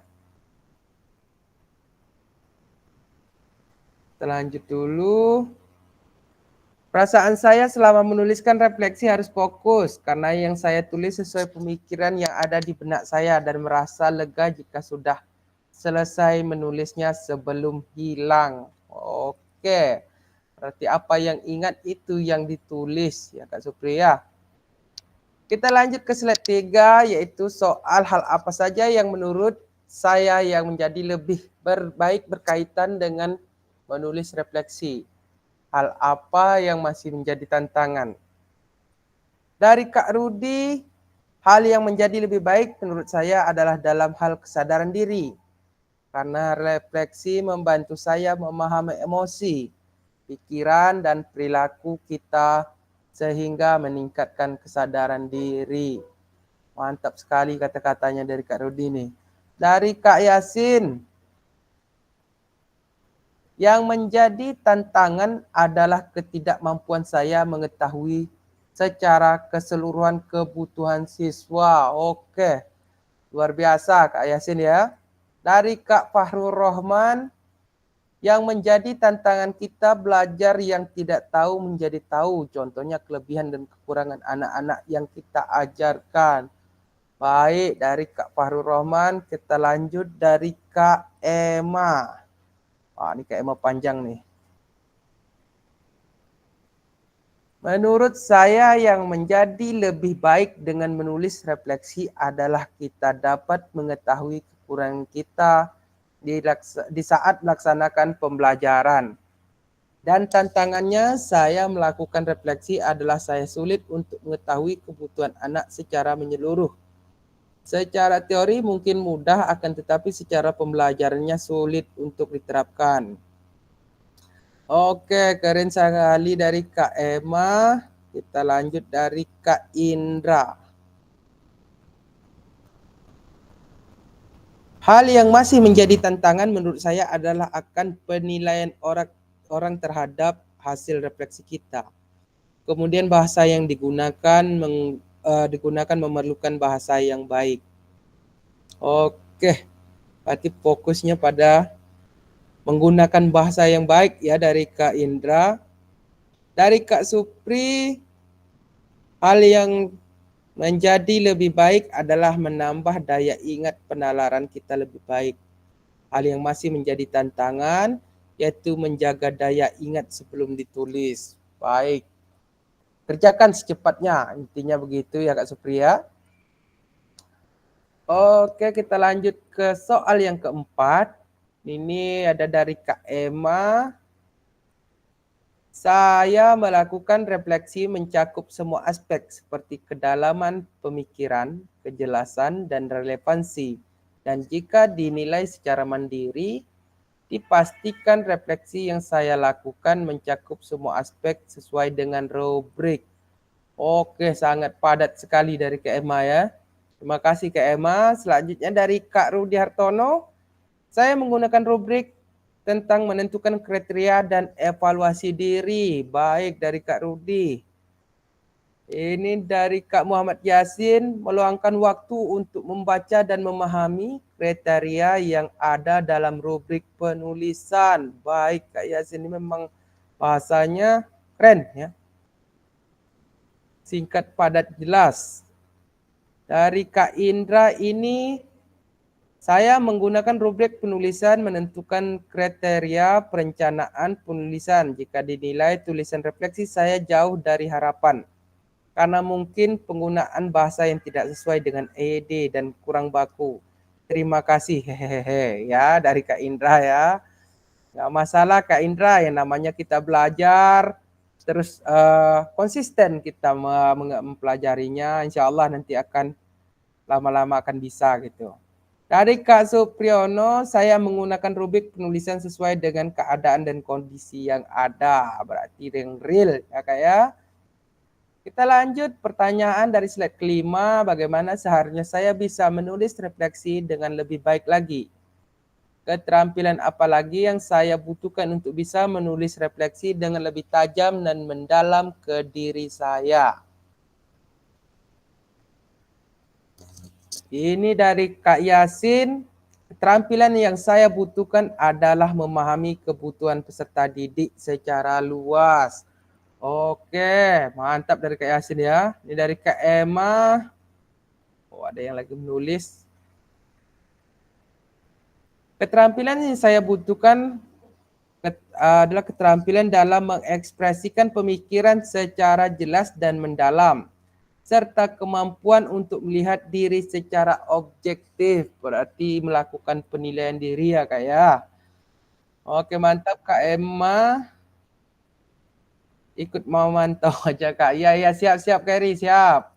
Kita lanjut dulu. Perasaan saya selama menuliskan refleksi harus fokus karena yang saya tulis sesuai pemikiran yang ada di benak saya dan merasa lega jika sudah selesai menulisnya sebelum hilang. Oke, berarti apa yang ingat itu yang ditulis ya Kak Supri ya. Kita lanjut ke slide 3 yaitu soal hal apa saja yang menurut saya yang menjadi lebih baik berkaitan dengan menulis refleksi. Hal apa yang masih menjadi tantangan? Dari Kak Rudi, hal yang menjadi lebih baik menurut saya adalah dalam hal kesadaran diri. Karena refleksi membantu saya memahami emosi, pikiran, dan perilaku kita sehingga meningkatkan kesadaran diri. Mantap sekali kata-katanya dari Kak Rudi nih. Dari Kak Yasin, yang menjadi tantangan adalah ketidakmampuan saya mengetahui secara keseluruhan kebutuhan siswa. Oke, luar biasa Kak Yasin ya. Dari Kak Fahrul Rohman, yang menjadi tantangan kita belajar yang tidak tahu menjadi tahu. Contohnya kelebihan dan kekurangan anak-anak yang kita ajarkan. Baik, dari Kak Fahrul Rohman, kita lanjut dari Kak Emma. Ini Kak Emma panjang nih. Menurut saya yang menjadi lebih baik dengan menulis refleksi adalah kita dapat mengetahui kekurangan kita di saat melaksanakan pembelajaran. Dan tantangannya saya melakukan refleksi adalah saya sulit untuk mengetahui kebutuhan anak secara menyeluruh. Secara teori mungkin mudah akan tetapi secara pembelajarannya sulit untuk diterapkan. Oke, keren sekali dari Kak Emma. Kita lanjut dari Kak Indra. Hal yang masih menjadi tantangan menurut saya adalah akan penilaian orang terhadap hasil refleksi kita. Kemudian bahasa yang digunakan memerlukan bahasa yang baik. Oke, berarti fokusnya pada menggunakan bahasa yang baik ya dari Kak Indra. Dari Kak Supri, hal yang menjadi lebih baik adalah menambah daya ingat penalaran kita lebih baik. Hal yang masih menjadi tantangan yaitu menjaga daya ingat sebelum ditulis. Baik. Kerjakan secepatnya, intinya begitu ya Kak Supriya. Oke, kita lanjut ke soal yang keempat. Ini ada dari Kak Emma. Saya melakukan refleksi mencakup semua aspek seperti kedalaman pemikiran, kejelasan, dan relevansi. Dan jika dinilai secara mandiri, dipastikan refleksi yang saya lakukan mencakup semua aspek sesuai dengan rubrik. Oke, sangat padat sekali dari Kak Emma ya. Terima kasih Kak Emma. Selanjutnya dari Kak Rudi Hartono. Saya menggunakan rubrik tentang menentukan kriteria dan evaluasi diri. Baik dari Kak Rudi. Ini dari Kak Muhammad Yasin, meluangkan waktu untuk membaca dan memahami kriteria yang ada dalam rubrik penulisan. Baik Kak Yasin, ini memang bahasanya keren ya. Singkat, padat, jelas. Dari Kak Indra ini, saya menggunakan rubrik penulisan menentukan kriteria perencanaan penulisan. Jika dinilai tulisan refleksi saya jauh dari harapan. Karena mungkin penggunaan bahasa yang tidak sesuai dengan ED dan kurang baku. Terima kasih hehehe ya dari Kak Indra ya. Nggak masalah Kak Indra, yang namanya kita belajar terus konsisten kita mempelajarinya, insya Allah nanti akan lama-lama akan bisa gitu. Dari Kak Supriyono, saya menggunakan rubrik penulisan sesuai dengan keadaan dan kondisi yang ada, berarti yang real ya Kak ya. Kita lanjut pertanyaan dari slide kelima, bagaimana seharusnya saya bisa menulis refleksi dengan lebih baik lagi? Keterampilan apa lagi yang saya butuhkan untuk bisa menulis refleksi dengan lebih tajam dan mendalam ke diri saya? Ini dari Kak Yasin. Keterampilan yang saya butuhkan adalah memahami kebutuhan peserta didik secara luas. Oke, mantap dari Kak Yasin ya. Ini dari Kak Emma. Oh, ada yang lagi menulis. Keterampilan yang saya butuhkan adalah keterampilan dalam mengekspresikan pemikiran secara jelas dan mendalam, serta kemampuan untuk melihat diri secara objektif, berarti melakukan penilaian diri ya Kak ya. Oke, mantap Kak Emma. Ikut mau mantau aja Kak. Ya, siap Keri, siap.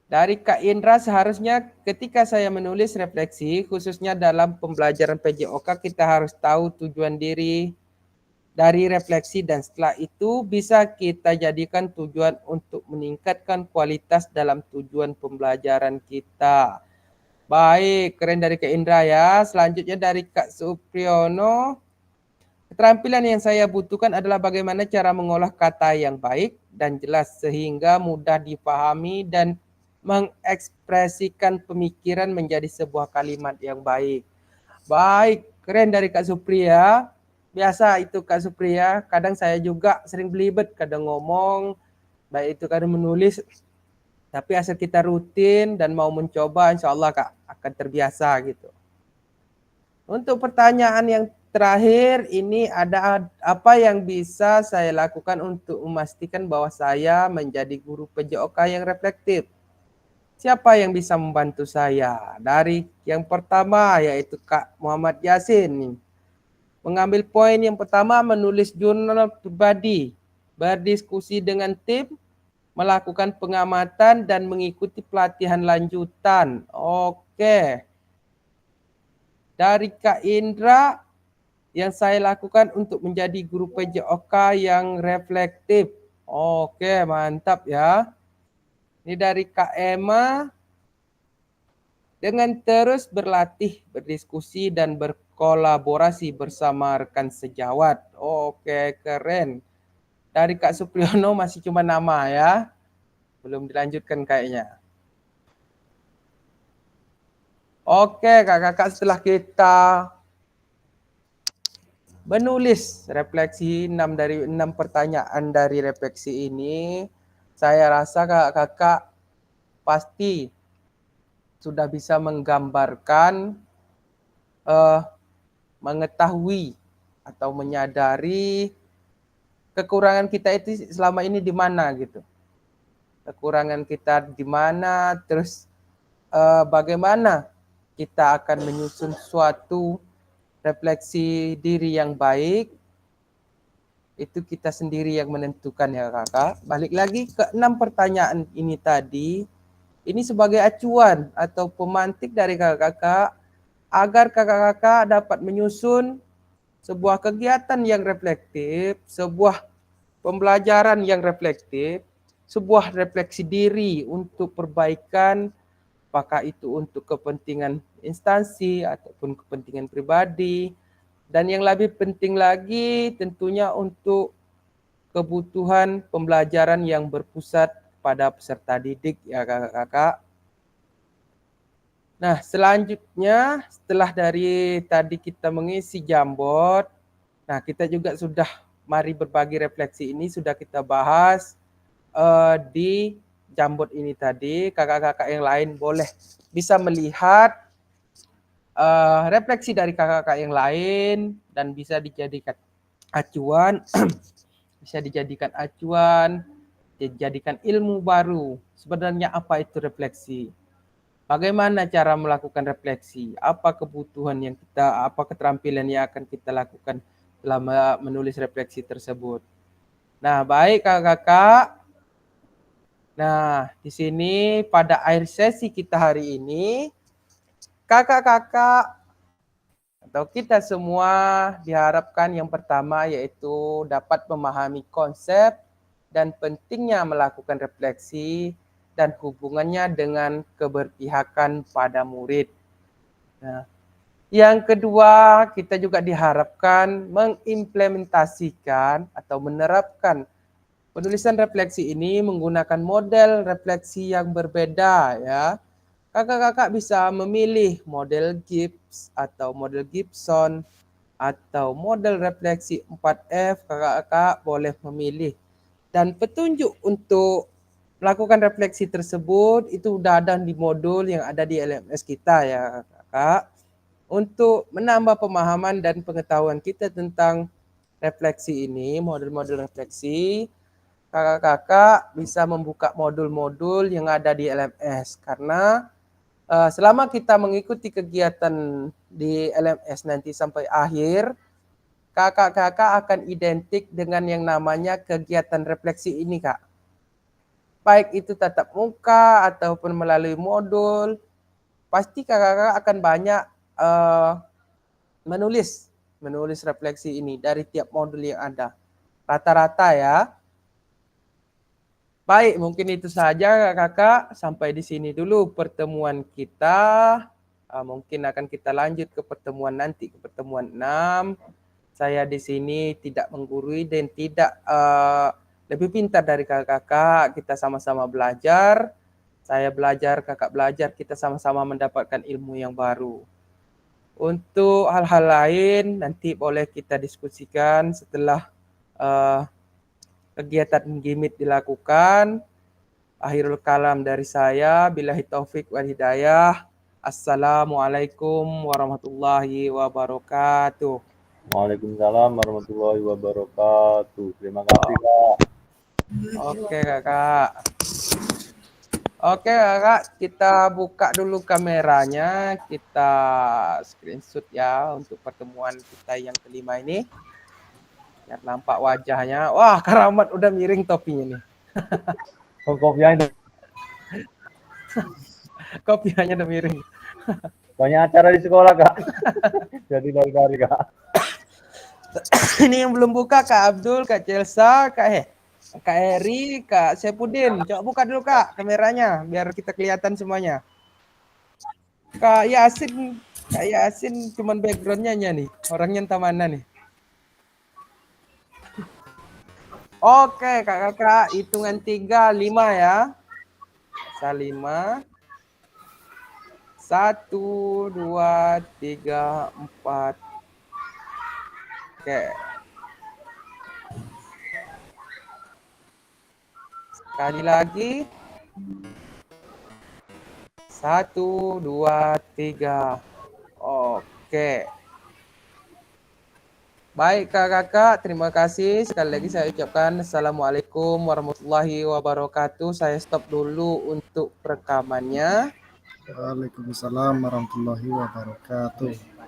Dari Kak Indra, seharusnya ketika saya menulis refleksi, khususnya dalam pembelajaran PJOK, kita harus tahu tujuan diri dari refleksi dan setelah itu bisa kita jadikan tujuan untuk meningkatkan kualitas dalam tujuan pembelajaran kita. Baik, keren dari Kak Indra ya. Selanjutnya dari Kak Supriyono. Keterampilan yang saya butuhkan adalah bagaimana cara mengolah kata yang baik dan jelas sehingga mudah dipahami dan mengekspresikan pemikiran menjadi sebuah kalimat yang baik. Baik, keren dari Kak Supriya. Biasa itu Kak Supriya, kadang saya juga sering belibet, kadang ngomong, baik itu kadang menulis, tapi asal kita rutin dan mau mencoba, insya Allah Kak akan terbiasa gitu. Untuk pertanyaan yang terakhir, ini ada apa yang bisa saya lakukan untuk memastikan bahwa saya menjadi guru PJOK yang reflektif? Siapa yang bisa membantu saya? Dari yang pertama yaitu Kak Muhammad Yasin. Mengambil poin yang pertama, menulis jurnal pribadi, berdiskusi dengan tim, melakukan pengamatan dan mengikuti pelatihan lanjutan. Oke. Dari Kak Indra, yang saya lakukan untuk menjadi guru PJOK yang reflektif. Oke, mantap ya. Ini dari Kak Emma. Dengan terus berlatih, berdiskusi, dan berkolaborasi bersama rekan sejawat. Oke, keren. Dari Kak Supriyono masih cuma nama ya. Belum dilanjutkan kayaknya. Oke, kakak-kakak, setelah kita menulis refleksi 6 dari 6 pertanyaan dari refleksi ini, saya rasa kakak-kakak pasti sudah bisa menggambarkan, mengetahui atau menyadari kekurangan kita itu selama ini di mana gitu. Kekurangan kita di mana, terus bagaimana kita akan menyusun suatu refleksi diri yang baik, itu kita sendiri yang menentukan ya kakak. Balik lagi ke 6 pertanyaan ini tadi, ini sebagai acuan atau pemantik dari kakak-kakak agar kakak-kakak dapat menyusun sebuah kegiatan yang reflektif, sebuah pembelajaran yang reflektif, sebuah refleksi diri untuk perbaikan, apakah itu untuk kepentingan instansi ataupun kepentingan pribadi, dan yang lebih penting lagi tentunya untuk kebutuhan pembelajaran yang berpusat pada peserta didik ya kakak-kakak. Nah, selanjutnya setelah dari tadi kita mengisi Jamboard, nah kita juga sudah mari berbagi refleksi ini sudah kita bahas di Jamboard ini tadi. Kakak-kakak yang lain boleh bisa melihat refleksi dari kakak-kakak yang lain dan bisa dijadikan acuan, bisa dijadikan acuan, dijadikan ilmu baru. Sebenarnya apa itu refleksi? Bagaimana cara melakukan refleksi? Apa kebutuhan yang kita, apa keterampilan yang akan kita lakukan selama menulis refleksi tersebut? Nah, baik kakak-kakak. Nah, di sini pada akhir sesi kita hari ini, kakak-kakak atau kita semua diharapkan yang pertama yaitu dapat memahami konsep dan pentingnya melakukan refleksi dan hubungannya dengan keberpihakan pada murid. Nah, yang kedua, kita juga diharapkan mengimplementasikan atau menerapkan Penulisan refleksi ini menggunakan model refleksi yang berbeda ya. Kakak-kakak bisa memilih model Gibbs atau model Gibson atau model refleksi 4F, kakak-kakak boleh memilih. Dan petunjuk untuk melakukan refleksi tersebut itu sudah ada di modul yang ada di LMS kita ya kakak. Untuk menambah pemahaman dan pengetahuan kita tentang refleksi ini, model-model refleksi, kakak-kakak bisa membuka modul-modul yang ada di LMS karena selama kita mengikuti kegiatan di LMS nanti sampai akhir, kakak-kakak akan identik dengan yang namanya kegiatan refleksi ini, Kak. Baik itu tatap muka ataupun melalui modul, pasti kakak-kakak akan banyak menulis refleksi ini dari tiap modul yang ada. Rata-rata ya. Baik, mungkin itu saja kakak. Sampai di sini dulu pertemuan kita. Mungkin akan kita lanjut ke pertemuan nanti, ke pertemuan 6. Saya di sini tidak menggurui dan tidak lebih pintar dari kakak-kakak. Kita sama-sama belajar. Saya belajar, kakak belajar. Kita sama-sama mendapatkan ilmu yang baru. Untuk hal-hal lain nanti boleh kita diskusikan setelah kegiatan Gimit dilakukan. Akhirul kalam dari saya. Billahi taufik wal hidayah. Assalamualaikum warahmatullahi wabarakatuh. Waalaikumsalam warahmatullahi wabarakatuh. Terima kasih, Kak. Oke, kakak. Oke, kakak. Kita buka dulu kameranya. Kita screenshot ya untuk pertemuan kita yang kelima ini. Biar nampak wajahnya. Wah, Karamat udah miring topinya nih. Oh, kopiahnya Kopiahnya udah miring. banyak acara di sekolah, Kak. Jadi lari-lari, Kak. Ini yang belum buka Kak Abdul, Kak Celsa, Kak Eri, Kak Sepudin. Coba buka dulu Kak kameranya biar kita kelihatan semuanya. Kak Yasin cuman backgroundnya nih. Orangnya entah mana nih. Oke kakak, hitungan 3, 5 ya. 5. 1, 2, 3, 4. Oke. Sekali lagi. 1, 2, 3. Oke. Baik kakak-kakak, terima kasih. Sekali lagi saya ucapkan Assalamualaikum warahmatullahi wabarakatuh. Saya stop dulu untuk rekamannya. Waalaikumsalam warahmatullahi wabarakatuh.